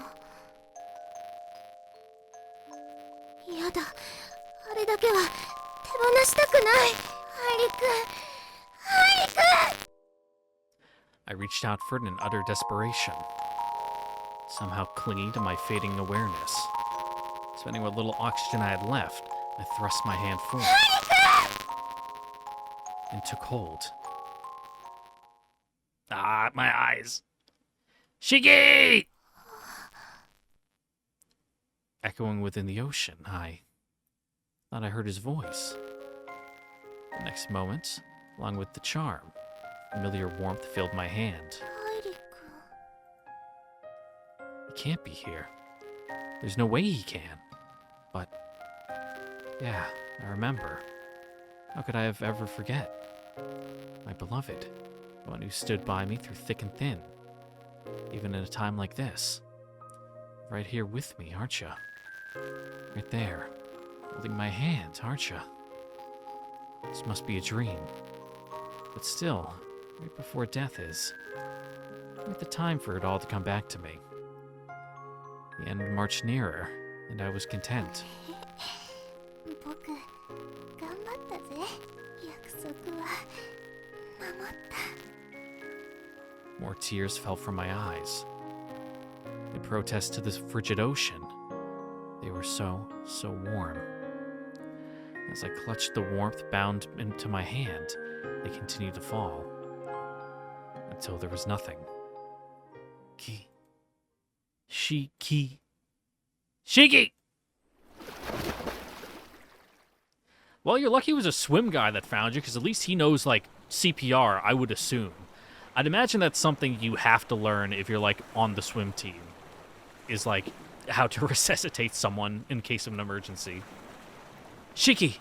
やだ、あれだけは手放したくない。ハイリ君、ハイリ君。 I reached out for it in utter desperation, somehow clinging to my fading awareness. Spending what little oxygen I had left, I thrust my hand forward. ハイリ君。and took hold. Ah, my eyes. Shiki! Echoing within the ocean, I thought I heard his voice. The next moment, along with the charm, familiar warmth filled my hand. 愛理 He can't be here. There's no way he can. But, yeah, I remember. How could I have ever forget? My beloved, the one who stood by me through thick and thin. Even in a time like this. Right here with me, aren't you? Right there, holding my hand, aren't you? This must be a dream. But still, right before death is quite the time for it all to come back to me. The end marched nearer, and I was content. 僕頑張ったぜ。約束は守った。 More tears fell from my eyes. In protest to this frigid ocean, they were so warm. As I clutched the warmth bound into my hand, they continued to fall. Until there was nothing. Shiki. Well, you're lucky it was a swim guy that found you, because at least he knows, like, CPR, I would assume. I'd imagine that's something you have to learn if you're, like, on the swim team. Is, like, how to resuscitate someone in case of an emergency. Shiki!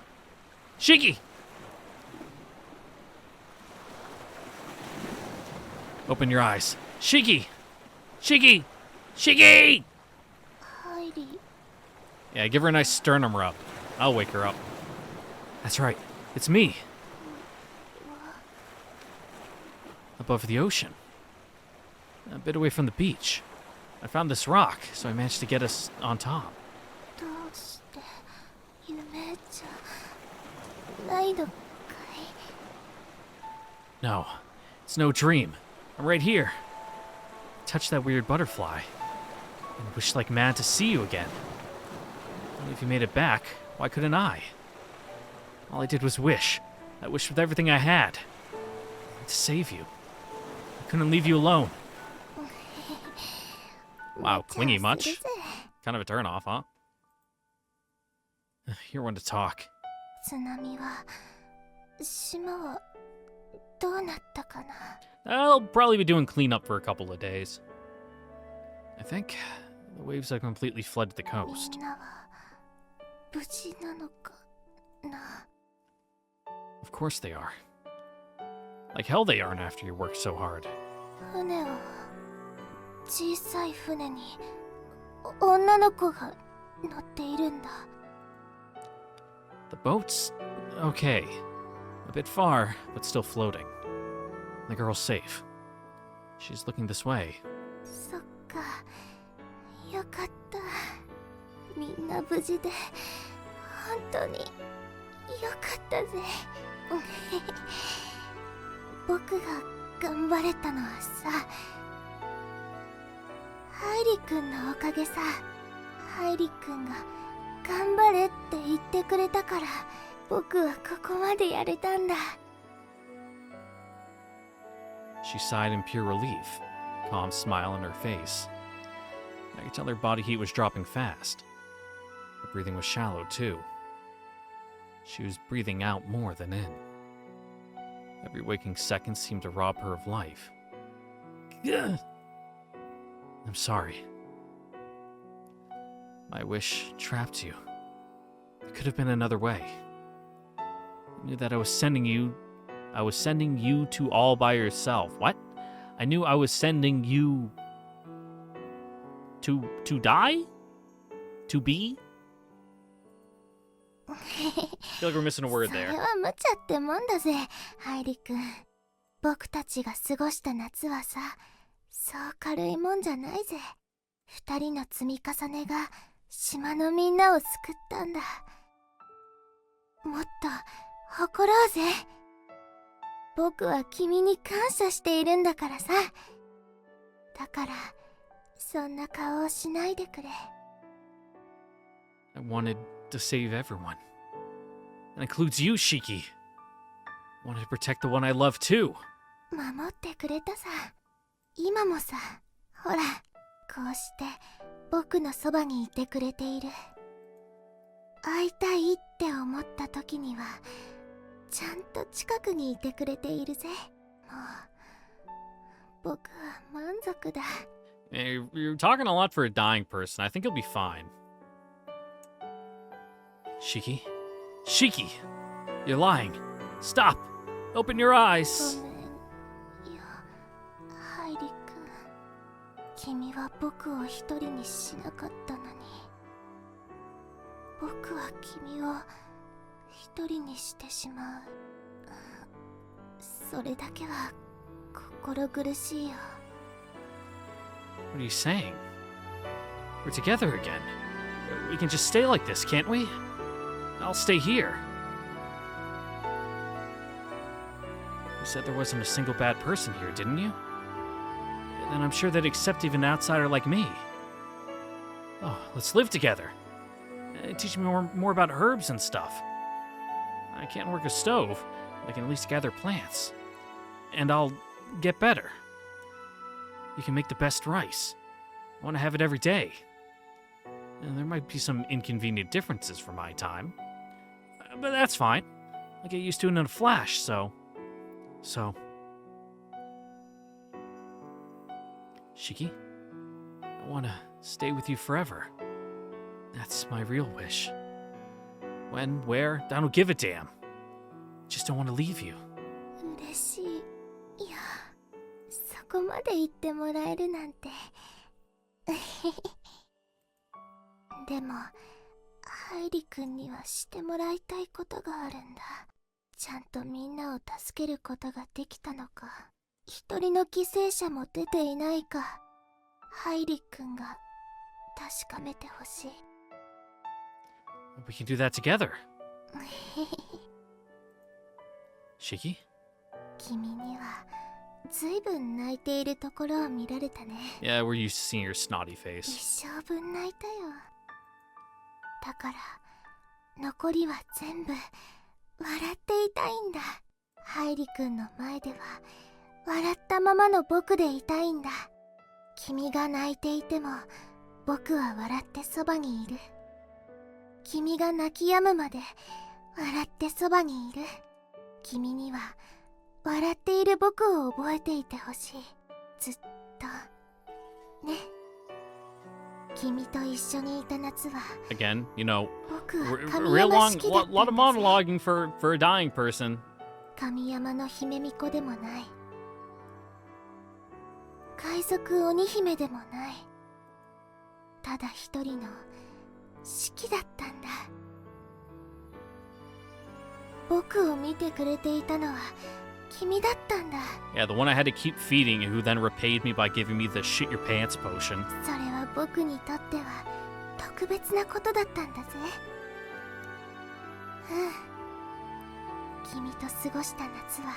Open your eyes. Shiki! 愛理 Yeah, give her a nice sternum rub. I'll wake her up. That's right. It's me. Above the ocean. A bit away from the beach. I found this rock, so I managed to get us on top. どうして夢じゃないのかい No, it's no dream. I'm right here. Touch that weird butterfly. And wish like mad to see you again. Only if you made it back, why couldn't I? All I did was wish. I wished with everything I had. To save you. I couldn't leave you alone. Wow, clingy much? するぜ Kind of a turnoff, huh? You're one to talk. 津波は島はどうなったかな I'll probably be doing cleanup for a couple of days. I think the waves have completely flooded the み coast. んなは無事なのかな Of course they are. Like hell they aren't after you worked so hard. 船は小さい船に女の子が乗っているんだ The boat's okay. A bit far, but still floating. The girl's safe. She's looking this way. そっかよかったみんな無事で本当によかったぜ僕が頑張れたのはさハイリ君のおかげさハイリ君が頑張れって言ってくれたから僕はここまでやれたんだ She sighed in pure relief, calm smile on her face. I could tell her body heat was dropping fast. Her breathing was shallow, too. She was breathing out more than in. Every waking second seemed to rob her of life. Ugh. I'm sorry. My wish trapped you. There could have been another way. I knew that I was sending you to all by yourself. What? I knew I was sending you to die? To be? I feel like we're missing a word それ there. は無茶ってもんだぜハイリ君僕たちが過ごした夏はさそう軽いもんじゃないぜ二人の積み重ねが島のみんなを救ったんだもっと誇ろうぜ僕は君に感謝しているんだからさだからそんな顔をしないでくれ I wanted to save everyone. That includes you, Shiki. wanted to protect the one I love too. 守ってくれたさ。今もさ、ほら、こうして僕のそばにいてくれている。会いたいって思った時にはちゃんと近くにいてくれているぜ。もう僕は満足だ。You're talking a lot for a dying person. I think you'll be fine. Shiki? Shiki! You're lying. Stop! Open your ご eyes! めんよ、ハイリ君。君は僕を一人にしなかったのに、僕は君を一人にしてしまう。それだけは心苦しいよ。What are you saying? We're together again. We can just stay like this, can't we? I'll stay here. You said there wasn't a single bad person here, didn't you? Then I'm sure they'd accept even an outsider like me. Oh, let's live together. Teach me more about herbs and stuff. I can't work a stove, but I can at least gather plants. And I'll get better. You can make the best rice. I want to have it every day. And there might be some inconvenient differences for my time. But that's fine. I'll get used to it in a flash, so... Shiki, I want to stay with you forever. That's my real wish. When, where, I don't give a damn. Just don't want to leave you. 嬉しい。いや、そこまで言ってもらえるなんて。でも、ハイリ君にはしてもらいたいことがあるんだ。ちゃんとみんなを助けることができたのか、一人の犠牲者も出ていないか、ハイリ君が確かめてほしい。We can do that together. Shiki? 君にはずいぶん泣いているところを見られたね。Yeah, we're used to seeing your snotty 一 face. 生分泣いたよ。だから残りは全部笑っていたいんだ。ハイリ君の前では笑ったままの僕でいたいんだ。君が泣いていても僕は笑ってそばにいる。君が泣き止むまで笑ってそばにいる。君には笑っている僕を覚えていてほしい。ずっとね。君と一緒にいた夏は Again, you know, 僕は real 神山 long, 式だったん lot of だぜ。 monologuing for a dying person. 神山の姫巫女でもない。海賊鬼姫でもない。ただ一人の四季だったんだ。僕を見てくれていたのは君だったんだ。 Yeah, the one I had to keep feeding, who then repaid me by giving me the shit your pants potion. それは僕にとっては特別なことだったんだぜ。君と過ごした夏は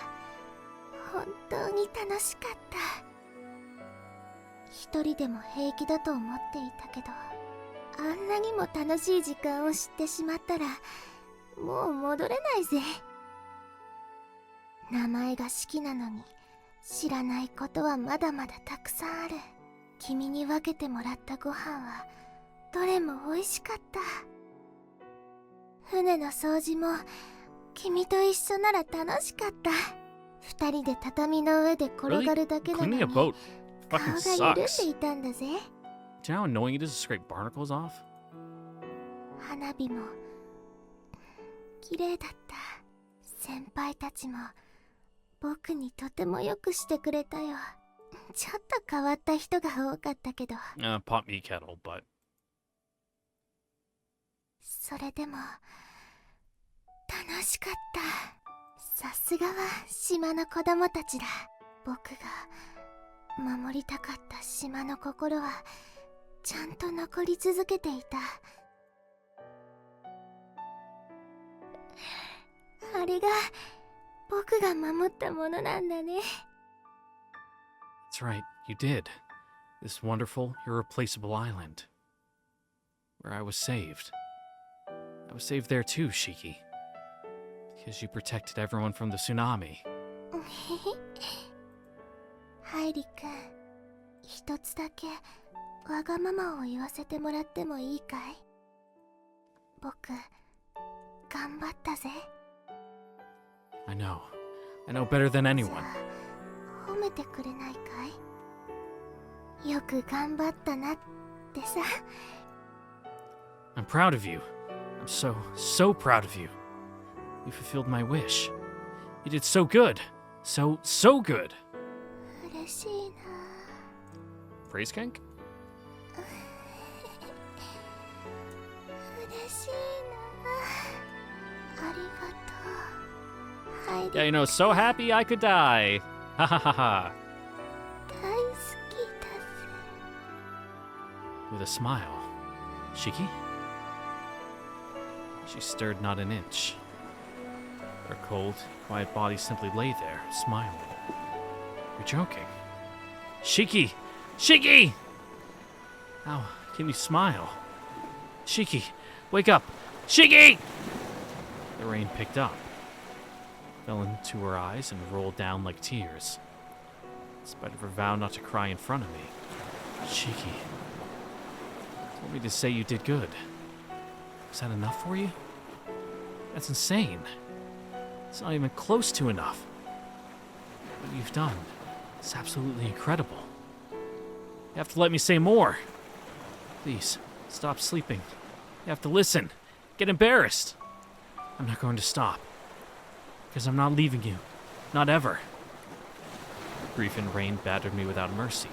本当に楽しかった。一人でも平気だと思っていたけど、あんなにも楽しい時間を知ってしまったらもう戻れないぜ。名前が好きなのに知らないことはまだまだたくさんある。君に分けてもらったご飯はどれも美味しかった。船の掃除も君と一緒なら楽しかった。二人で畳の上で転がるだけなの Cleaning に a boat 顔 fucking が緩ん sucks. でいたんだぜ。 Do you know how annoying it is to scrape barnacles off? 花火も綺麗だった。先輩たちも僕にとてもよくしてくれたよ。ちょっと変わった人が多かったけど、 Pot me kettle, but それでも楽しかった。さすがは島の子供たちだ。僕が守りたかった島の心はちゃんと残り続けていた。あれが僕が守ったものなんだね。 that's right, you did. This wonderful, irreplaceable island. Where I was saved. I was saved there too, Shiki. Because you protected everyone from the tsunami. ハイリ君、一つだけわがままを言わせてもらってもいいかい？僕、頑張ったぜ。I know better than じゃ anyone. あ、褒めてくれないかい？よく頑張ったなってさ。I'm proud of you. I'm so proud of you. You fulfilled my wish. You did so good. So good. 嬉しいな。 Praise Kank? 嬉しいな。ありがとう。ハイリ Yeah, you know, so happy I could die. Ha ha ha ha. 大好きだぜ。 With a smile. Shiki? She stirred not an inch. Her cold, quiet body simply lay there, smiling. You're joking. Shiki! Shiki! How can you smile? Shiki, wake up! Shiki! The rain picked up, fell into her eyes, and rolled down like tears. In spite of her vow not to cry in front of me, Shiki told me to say you did good. Is that enough for you? That's insane. It's not even close to enough. What you've done is absolutely incredible. You have to let me say more. Please, stop sleeping. You have to listen. Get embarrassed. I'm not going to stop. Because I'm not leaving you. Not ever. Grief and rain battered me without mercy.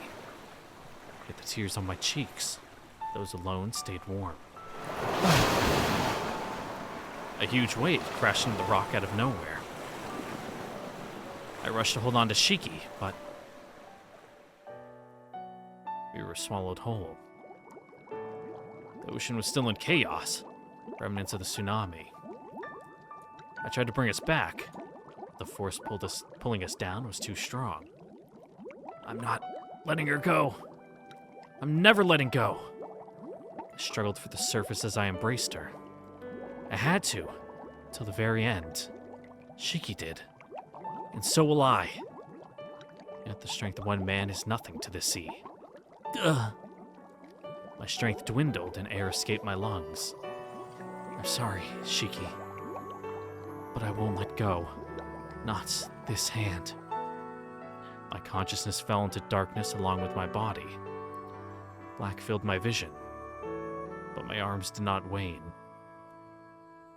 Yet the tears on my cheeks, those alone stayed warm. A huge wave crashed into the rock out of nowhere. I rushed to hold on to Shiki, but we were swallowed whole. The ocean was still in chaos, remnants of the tsunami. I tried to bring us back, but the force pulling us down was too strong. I'm not letting her go. I'm never letting go. I struggled for the surface as I embraced her. I had to, till the very end. Shiki did. And so will I. Yet the strength of one man is nothing to the sea. Ugh. My strength dwindled and air escaped my lungs. I'm sorry, Shiki. But I won't let go. Not this hand. My consciousness fell into darkness along with my body. Black filled my vision. But my arms did not wane.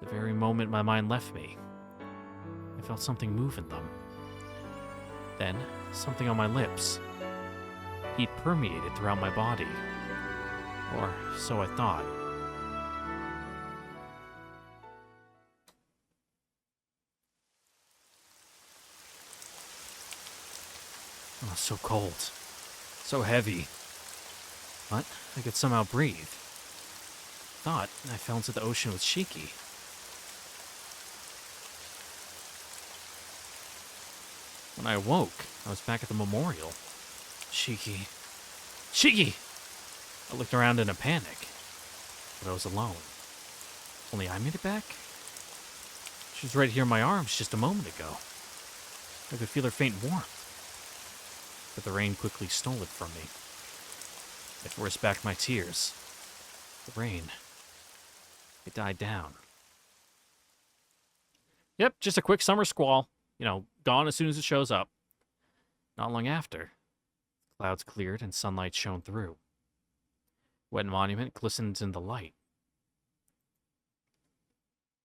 The very moment my mind left me, I felt something move in them. Then, something on my lips. Heat permeated throughout my body. Or so I thought. Oh, so cold. So heavy. But I could somehow breathe. Thought I fell into the ocean with Shiki. When I awoke, I was back at the memorial. Shiki. Shiki! I looked around in a panic, but I was alone. Only I made it back? She was right here in my arms just a moment ago. I could feel her faint warmth. But the rain quickly stole it from me. I forced back my tears. The rain, it died down. Yep, just a quick summer squall. You know, gone as soon as it shows up. Not long after, clouds cleared and sunlight shone through. Wet monument glistened in the light.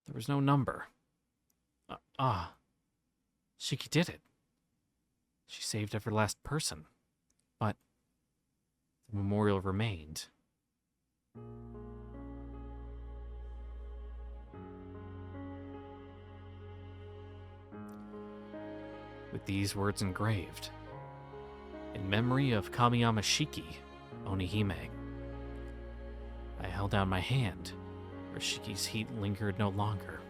There was no number. Shiki did it. She saved every last person. But the memorial remained. With these words engraved, in memory of Kamiyama Shiki, Onihime. I held out my hand, where Shiki's heat lingered no longer.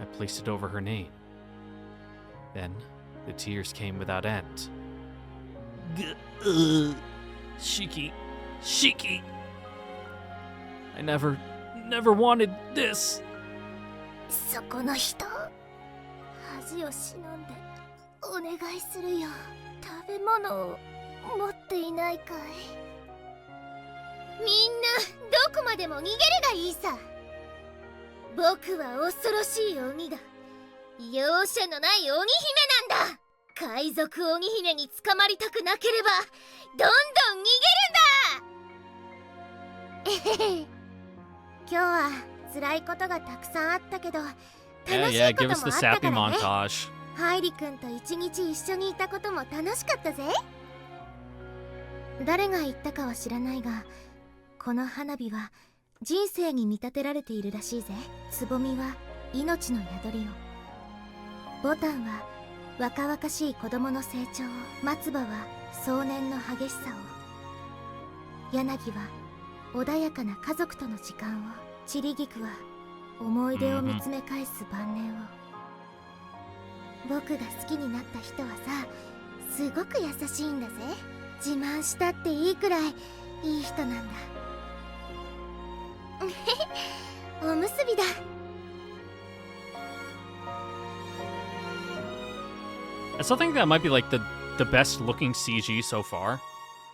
I placed it over her name. Then, the tears came without end. Shiki, Shiki! I never wanted this! そこの人、恥を忍んでお願いするよ。食べ物を持っていないかい？みんなどこまでも逃げるがいいさ。僕は恐ろしい鬼だ。容赦のない鬼姫なんだ。海賊鬼姫に捕まりたくなければどんどん逃げるんだ。えへへ。今日は辛いことがたくさんあったけど、楽し Yeah, いこと give もあ us っ the た sappy からね。 montage. ハイリ君と一日一緒にいたことも楽しかったぜ。誰が言ったかは知らないが、この花火は人生に見立てられているらしいぜ。つぼみは命の宿りを、ボタンは若々しい子供の成長を、松葉は壮年の激しさを、柳は穏やかな家族との時間を、散り菊は思い出を見つめ返す晩年を。僕が好きになった人はさ、すごく優しいんだぜ。自慢したっていいくらいいい人なんだ。おむすびだ。I still think that might be like the best looking CG so far.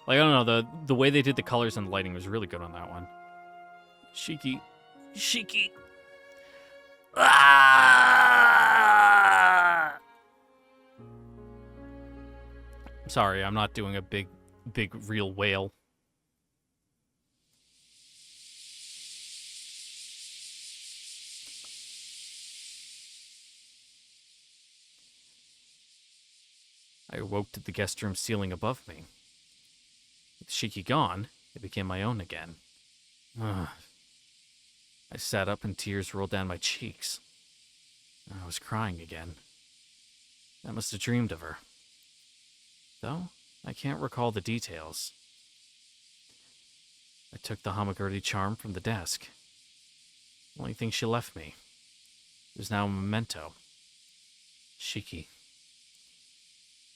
Like, I don't know, the way they did the colors and the lighting was really good on that one. Shiki. Shiki. Ah! Sorry, I'm not doing a big real whale. I awoke to the guest room ceiling above me. With Shiki gone, it became my own again. Ugh. I sat up and tears rolled down my cheeks. I was crying again. I must have dreamed of her. Though, I can't recall the details. I took the Hamagurdi charm from the desk. The only thing she left me was now a memento. Shiki.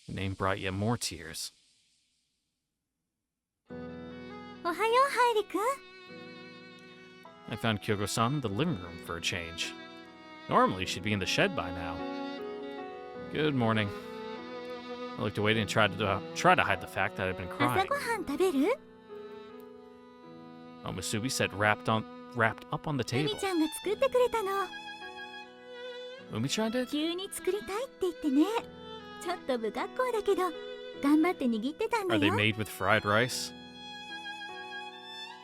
The name brought yet more tears. おはよう、ハイリ君。 I found Kyoko-san in the living room for a change. Normally, she'd be in the shed by now. Good morning. I looked away and tried to hide the fact that I'd been 朝 crying. ごはん食べる？ Omusubi sat wrapped up on the う table. みちゃんが作ってくれたの。 Umi-chan did? 急に作りたいって言ってね。ちょっと不格好だけど、頑張って握ってたんだ Are they よ。 made with fried rice?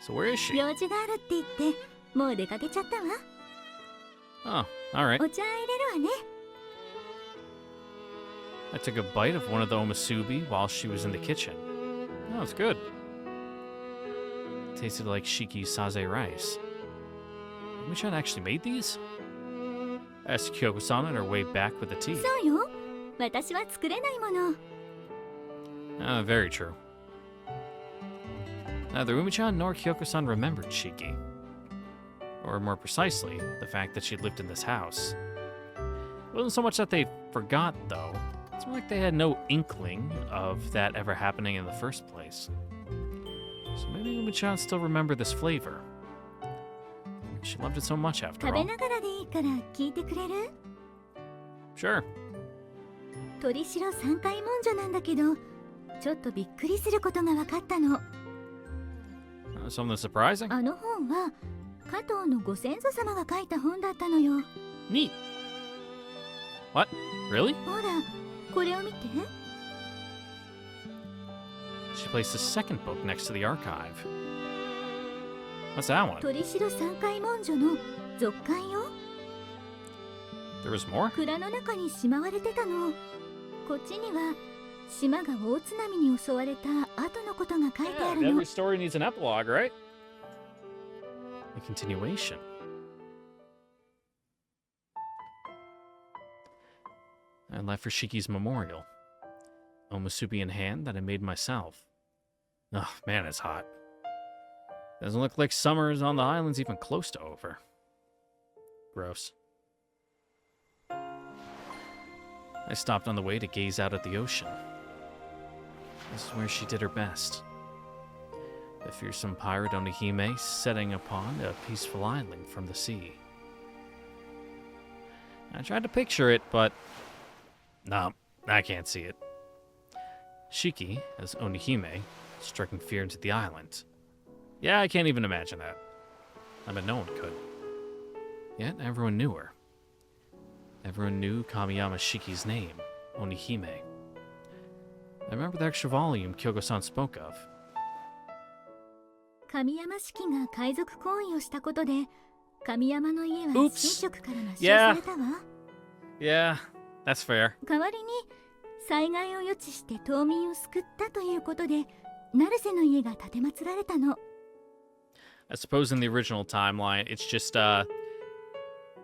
So where is she? 用事があるって言って、もう出かけちゃったわ。 Oh, alright. お茶入れるわね。 I took a bite of one of the omusubi while she was in the kitchen. Oh, it's good. It tasted like Shiki Saze rice. Umi-chan actually made these? I asked Kyoko-san on her way back with the tea. そうよ。私は作れないもの。 Very true. Neither Umi-chan nor Kyoko-san remembered Shiki. Or more precisely, the fact that she lived in this house. It wasn't so much that they forgot, though. It's more like they had no inkling of that ever happening in the first place. So maybe Umi-chan still remembered this flavor. She loved it so much after 食べ all. ながらでいいから聞いてくれる？ Sure. 鳥城三回文書なんだけど、ちょっとびっくりすることが分かったの。 Something surprising? あの本は加藤のご先祖様が書いた本だったのよ。 Neat. What? Really? ほら、これを見て。 She placed the second book next to the archive. What's that one? 鳥城三回文書の続刊よ。 There was more? 蔵の中にしまわれてたの。こっちには島が大津波に襲われた後のことが書いてある Every の。 story needs an epilogue, right? A continuation. I left for Shiki's memorial. Omusubi in hand that I made myself. Oh, man, it's hot. Doesn't look like summer is on the islands even close to over. Gross. I stopped on the way to gaze out at the ocean. This is where she did her best. The fearsome pirate Onihime setting upon a peaceful island from the sea. I tried to picture it, but No, I can't see it. Shiki, as Onihime, striking fear into the island. Yeah, I can't even imagine that. I bet no one could. Yet everyone knew her. Everyone knew Kamiyama Shiki's name, Onihime. I remember the extra volume Kyoko-san spoke of. 神山式が海賊行為をしたことで神山の家は Oops. 神職から抹消されたわ。 Yeah, that's fair. 代わりに災害を予知して島民を救ったということで成瀬の家が奉られたの。 I suppose in the original timeline, it's just,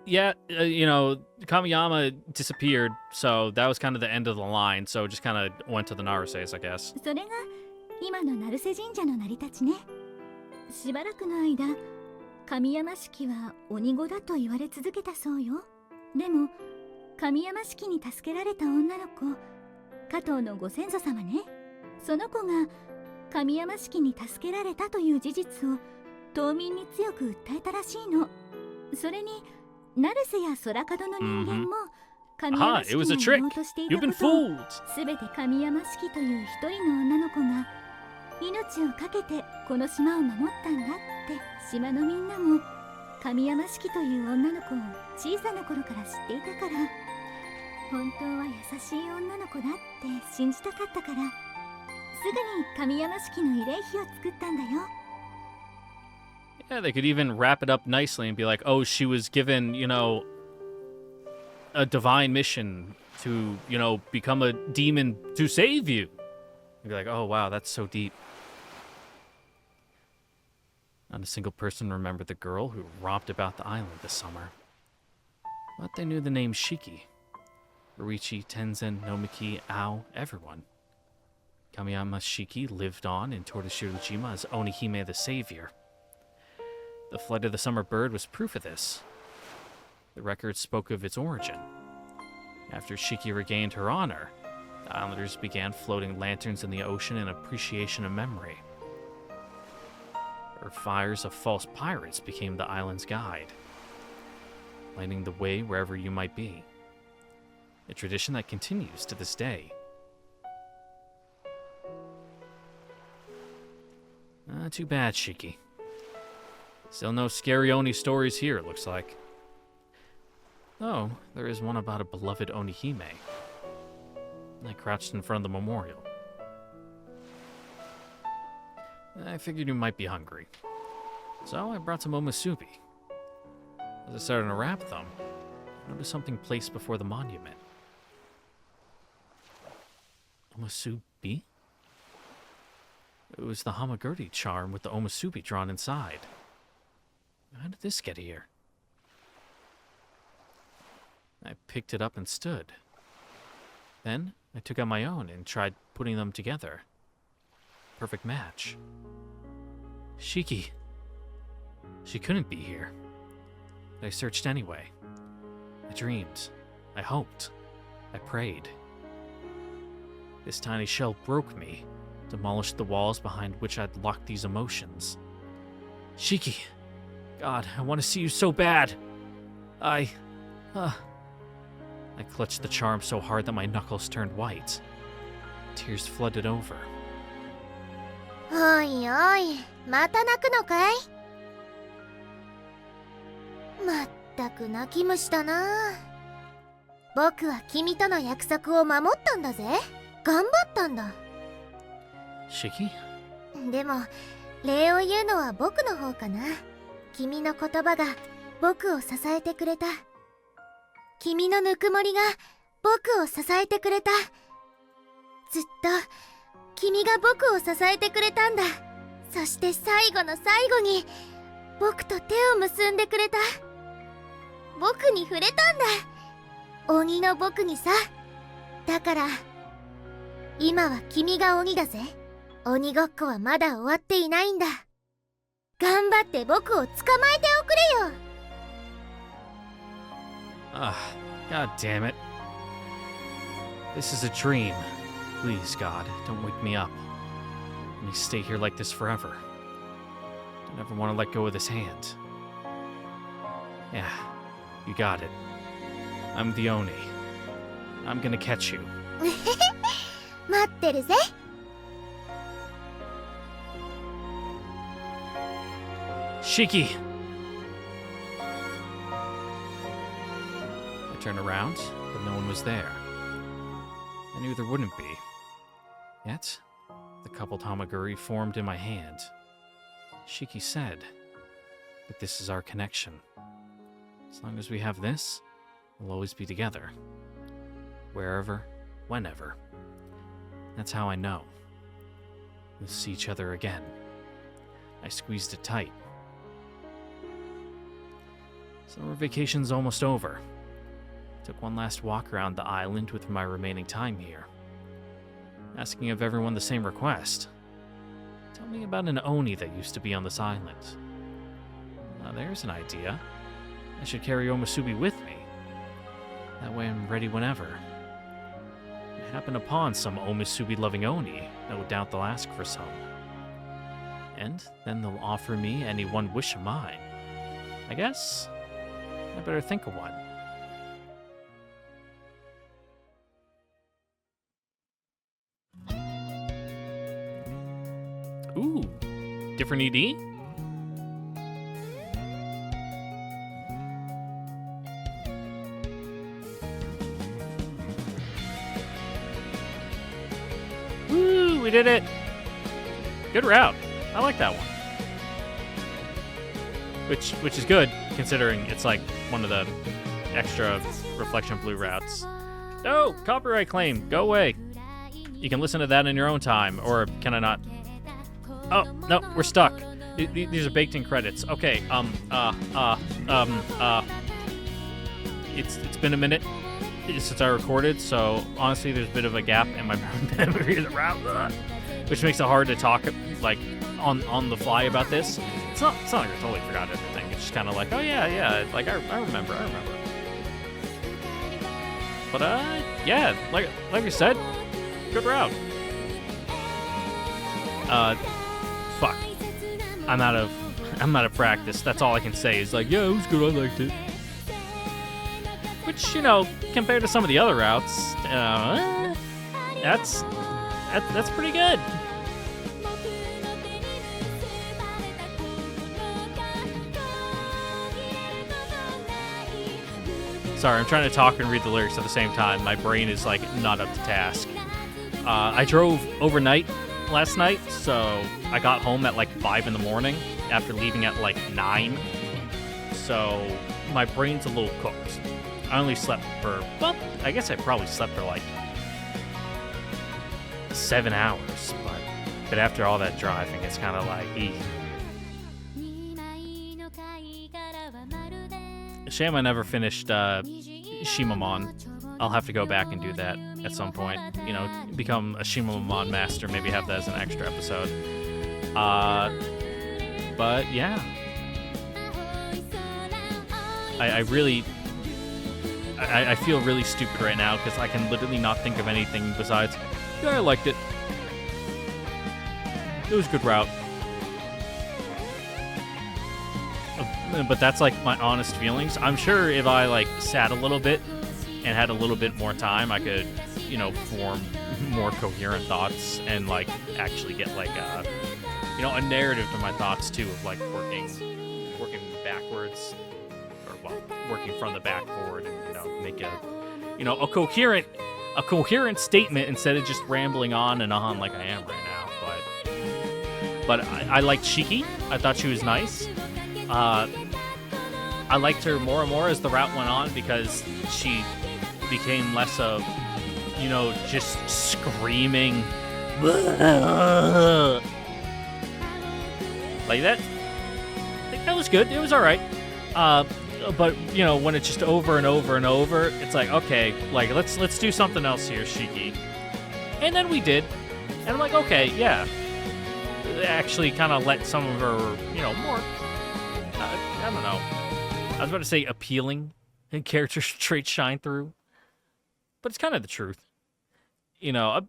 you know, Kamiyama disappeared, so that was kind of the end of the line, so it just kind of went to the Narases, I guess. それが今の成瀬神社の成り立ちね。しばらくの間神山式は鬼子だと言われ続けたそうよ。でも神山式に助けられた女の子加藤のご先祖様ね、その子が神山式に助けられたという事実を島民に強く訴えたらしいの。それに成瀬や空門の人間も神山式がやろうとしていた You've been ことを fooled! すべて神山式という一人の女の子が命を懸けてこの島を守ったんだって島のみんなも神山式という女の子を小さな頃から知っていたから本当は優しい女の子だって信じたかったからすぐに神山式の慰霊碑を作ったんだよ。 Yeah, they could even wrap it up nicely and be like, oh, she was given, you know, a divine mission to, you know, become a demon to save you. And be like, oh, wow, that's so deep. Not a single person remembered the girl who romped about the island this summer. But they knew the name Shiki. Ruichi, Tenzin, Nomiki, Ao, everyone. Kamiyama Shiki lived on in Tortoshirojima as Onihime the Savior. The flight of the summer bird was proof of this. The record spoke of its origin. After Shiki regained her honor, the islanders began floating lanterns in the ocean in appreciation of memory. Her fires of false pirates became the island's guide, lighting the way wherever you might be. A tradition that continues to this day. Too bad, Shiki. Still no scary Oni stories here, it looks like. Though, there is one about a beloved Onihime. I crouched in front of the memorial. I figured you might be hungry. So I brought some omusubi. As I started to wrap them, I noticed something placed before the monument. Omusubi? It was the Hamagurti charm with the omusubi drawn inside. How did this get here? I picked it up and stood. Then I took out my own and tried putting them together. Perfect match. Shiki. She couldn't be here. But I searched anyway. I dreamed. I hoped. I prayed. This tiny shell broke me, demolished the walls behind which I'd locked these emotions. Shiki! God, I want to see you so bad! I clutched the charm so hard that my knuckles turned white. Tears flooded over. おいおい、また泣くのかい？まったく泣き虫だな。僕は君との約束を守ったんだぜ。頑張ったんだ。Shiki? でも、礼を言うのは僕の方かな。君の言葉が僕を支えてくれた。君のぬくもりが僕を支えてくれた。ずっと君が僕を支えてくれたんだ。そして最後の最後に僕と手を結んでくれた。僕に触れたんだ。鬼の僕にさ。だから今は君が鬼だぜ。鬼ごっこはまだ終わっていないんだ。頑張って僕を捕まえておくれよ。God damn it. This is a dream. Please, God, don't wake me up. Let me stay here like this forever. Don't ever want to let go of this hand. Yeah, you got it. I'm the Oni. I'm gonna catch you. 待ってるぜ。 Shiki! I turned around, but no one was there. I knew there wouldn't be. Yet, the coupled Hamaguri formed in my hand. Shiki said that this is our connection. As long as we have this, we'll always be together. Wherever, whenever. That's how I know. We'll see each other again. I squeezed it tight. Summer vacation's almost over. Took one last walk around the island with my remaining time here. Asking of everyone the same request. Tell me about an Oni that used to be on this island. Now there's an idea. I should carry Omusubi with me. That way I'm ready whenever. I happen upon some Omusubi-loving Oni, no doubt they'll ask for some. And then they'll offer me any one wish of mine. I guess I better think of one. Ooh, different ED? Woo, we did it! Good route. I like that one. Which is good, considering it's like one of the extra Reflection Blue routes. No, copyright claim, go away. You can listen to that in your own time, or can I not? Oh, no, we're stuck. These are baked in credits. Okay, it's been a minute since I recorded, so honestly there's a bit of a gap in my memory of the route, which makes it hard to talk, like, on the fly about this. It's not like I totally forgot everything. It's just kind of like, oh yeah, like I remember. But yeah, like I said, good route. Fuck. I'm out of practice. That's all I can say is like, yeah, it was good. I liked it. Which, you know, compared to some of the other routes, that's pretty good. Sorry, I'm trying to talk and read the lyrics at the same time. My brain is, like, not up to task. I drove overnight last night, so I got home at, like, 5 in the morning after leaving at, like, 9. So my brain's a little cooked. I only slept for, well, I guess I probably slept for, like, 7 hours. But after all that driving, it's kind of like, easy. Shame I never finished Shimamon. I'll have to go back and do that at some point. You know, become a Shimamon master, maybe have that as an extra episode. But yeah. I feel really stupid right now because I can literally not think of anything besides, yeah, I liked it. It was a good route. But that's like my honest feelings. I'm sure if I like sat a little bit and had a little bit more time, I could, you know, form more coherent thoughts and like actually get like a, you know, a narrative to my thoughts too, of like working backwards, or well, working from the back forward, and you know, make a, you know, a coherent statement instead of just rambling on and on like I am right now. But I liked Shiki. I thought she was nice. I liked her more and more as the route went on because she became less of, you know, just screaming like that. I think that was good. It was all right. But you know, when it's just over and over and over, it's like, okay, like let's do something else here, Shiki. And then we did, and I'm like, okay, yeah. Actually, kind of let some of her, you know, more. I don't know. I was about to say appealing character traits shine through, but it's kind of the truth. You know, I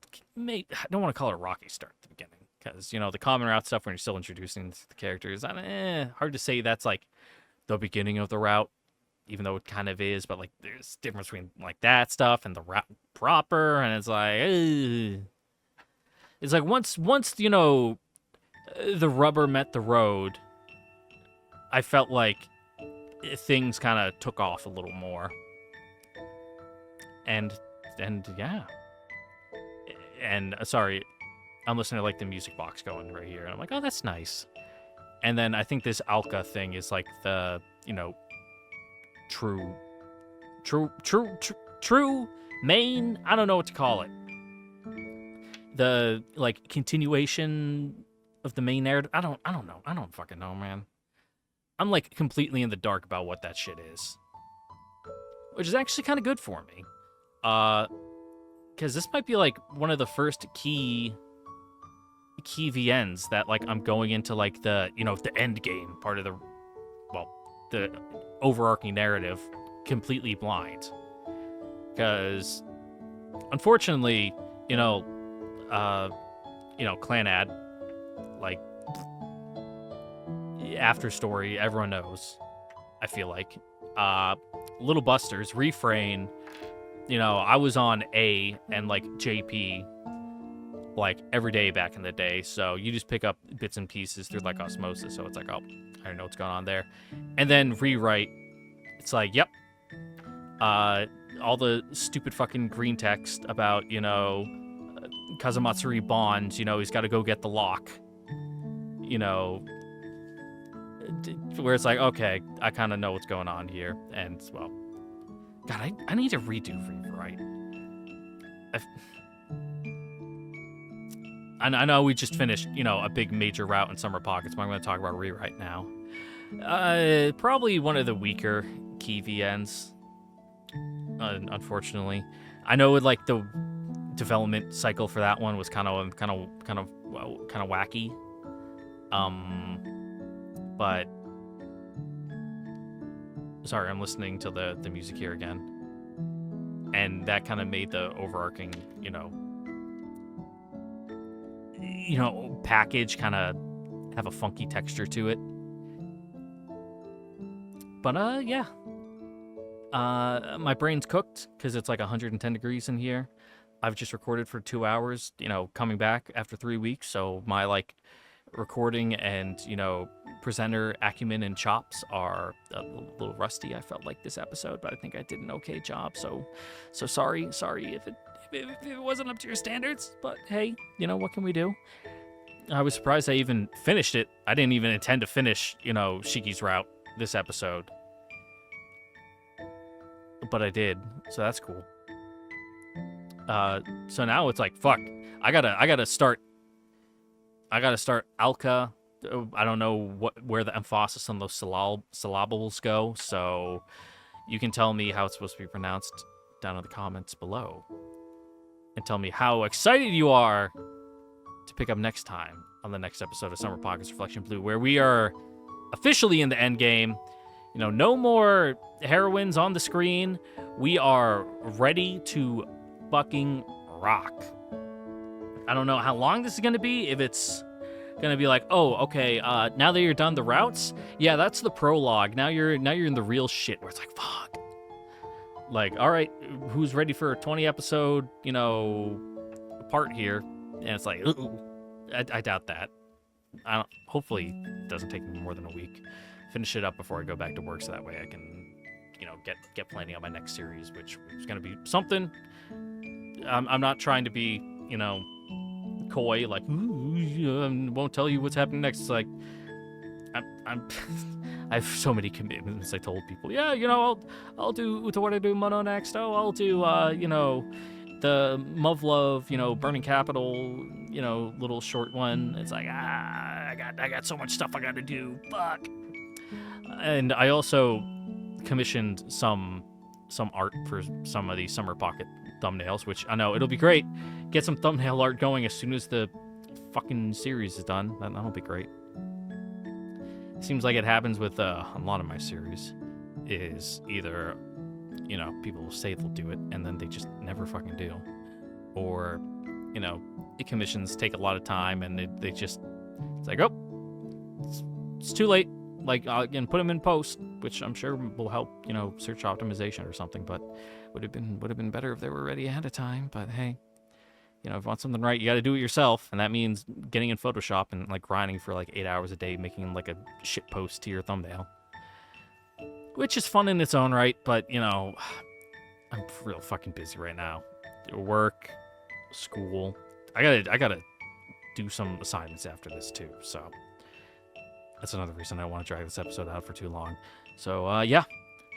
don't want to call it a rocky start at the beginning because, you know, the common route stuff when you're still introducing the characters, hard to say that's like the beginning of the route. even though it kind of is, but like there's difference between like that stuff and the rap proper, and it's like, it's like once you know the rubber met the road, I felt like things kind of took off a little more, and yeah, and sorry, I'm listening to like the music box going right here, and I'm like, oh, that's nice. And then I think this Alka thing is like the, you know, true main, I don't know what to call it. The like continuation of the main narrative. I don't know. I don't fucking know, man. I'm like completely in the dark about what that shit is. Which is actually kind of good for me. Cuz this might be like one of the first key VNs that like I'm going into like the, you know, the end game part of the, well, the overarching narrative completely blind. Because unfortunately, Clan Ad, like after story, everyone knows, I feel like. Little Busters, Refrain, I was on A and like JP like every day back in the day, so you just pick up bits and pieces through like osmosis, so it's like, oh, I don't know what's going on there. And then Rewrite, it's like, yep, all the stupid fucking green text about, Kazamatsuri bonds, he's got to go get the lock, where it's like, okay, I kind of know what's going on here. And, well, God, I need to redo Rewrite. I know we just finished, a big major route in Summer Pockets, but I'm going to talk about Rewrite now. Probably one of the weaker key VNs, unfortunately. I know like the development cycle for that one was kind of wacky. But sorry, I'm listening to the music here again, and that kind of made the overarching, package kind of have a funky texture to it. But yeah. My brain's cooked because it's like 110 degrees in here. I've just recorded for 2 hours, coming back after 3 weeks. So my like recording and, presenter acumen and chops are a little rusty. I felt like this episode, but I think I did an okay job. So sorry if it wasn't up to your standards, but hey, what can we do? I was surprised I even finished it. I didn't even intend to finish, Shiki's route this episode. But I did, so that's cool. So now it's like, fuck, I gotta start Alka. I don't know where the emphasis on those syllables go, so you can tell me how it's supposed to be pronounced down in the comments below. And tell me how excited you are to pick up next time on the next episode of Summer Pockets Reflection Blue, where we are officially in the end game. No more heroines on the screen. We are ready to fucking rock. I don't know how long this is going to be. If it's going to be like, oh, okay, now that you're done the routes, yeah, that's the prologue. Now you're in the real shit where it's like, fuck. Like, all right, who's ready for a 20 episode, part here? And it's like, I doubt that. Hopefully it doesn't take me more than a week. Finish it up before I go back to work, so that way I can, get planning on my next series, which is going to be something. I'm not trying to be, coy, like, won't tell you what's happening next. It's like, I have so many commitments. I told people, yeah, I'll do Utawara Mono next. Oh, I'll do, the Muv-Love, Burning Capital, little short one. It's like, I got so much stuff I got to do. Fuck. And I also commissioned some art for some of these Summer Pocket thumbnails, which I know it'll be great. Get some thumbnail art going as soon as the fucking series is done. That'll be great. Seems like it happens with a lot of my series. Is either, people will say they'll do it and then they just never fucking do, or, the commissions take a lot of time and they just, it's like, oh, it's too late. like and put them in post, which I'm sure will help, you know, search optimization or something. But would have been better if they were ready ahead of time. But hey, you know, if you want something right, you got to do it yourself, and that means getting in Photoshop and like grinding for like 8 hours a day, making like a shit post to your thumbnail, which is fun in its own right. But you know, I'm real fucking busy right now. Work, school. I gotta do some assignments after this too. So that's another reason I don't want to drag this episode out for too long. So yeah,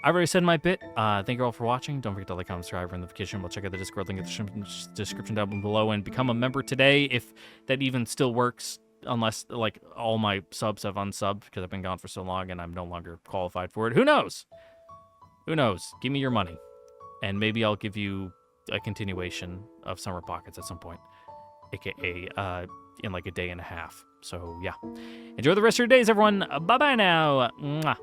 I've already said my bit. Thank you all for watching. Don't forget to like, comment, subscribe, and notification. We'll check out the Discord link in the description down below and become a member today if that even still works. Unless like all my subs have unsubbed because I've been gone for so long and I'm no longer qualified for it. Who knows? Who knows? Give me your money, and maybe I'll give you a continuation of Summer Pockets at some point, aka in like a day and a half. So yeah, enjoy the rest of your days, everyone. Bye bye now. Mwah.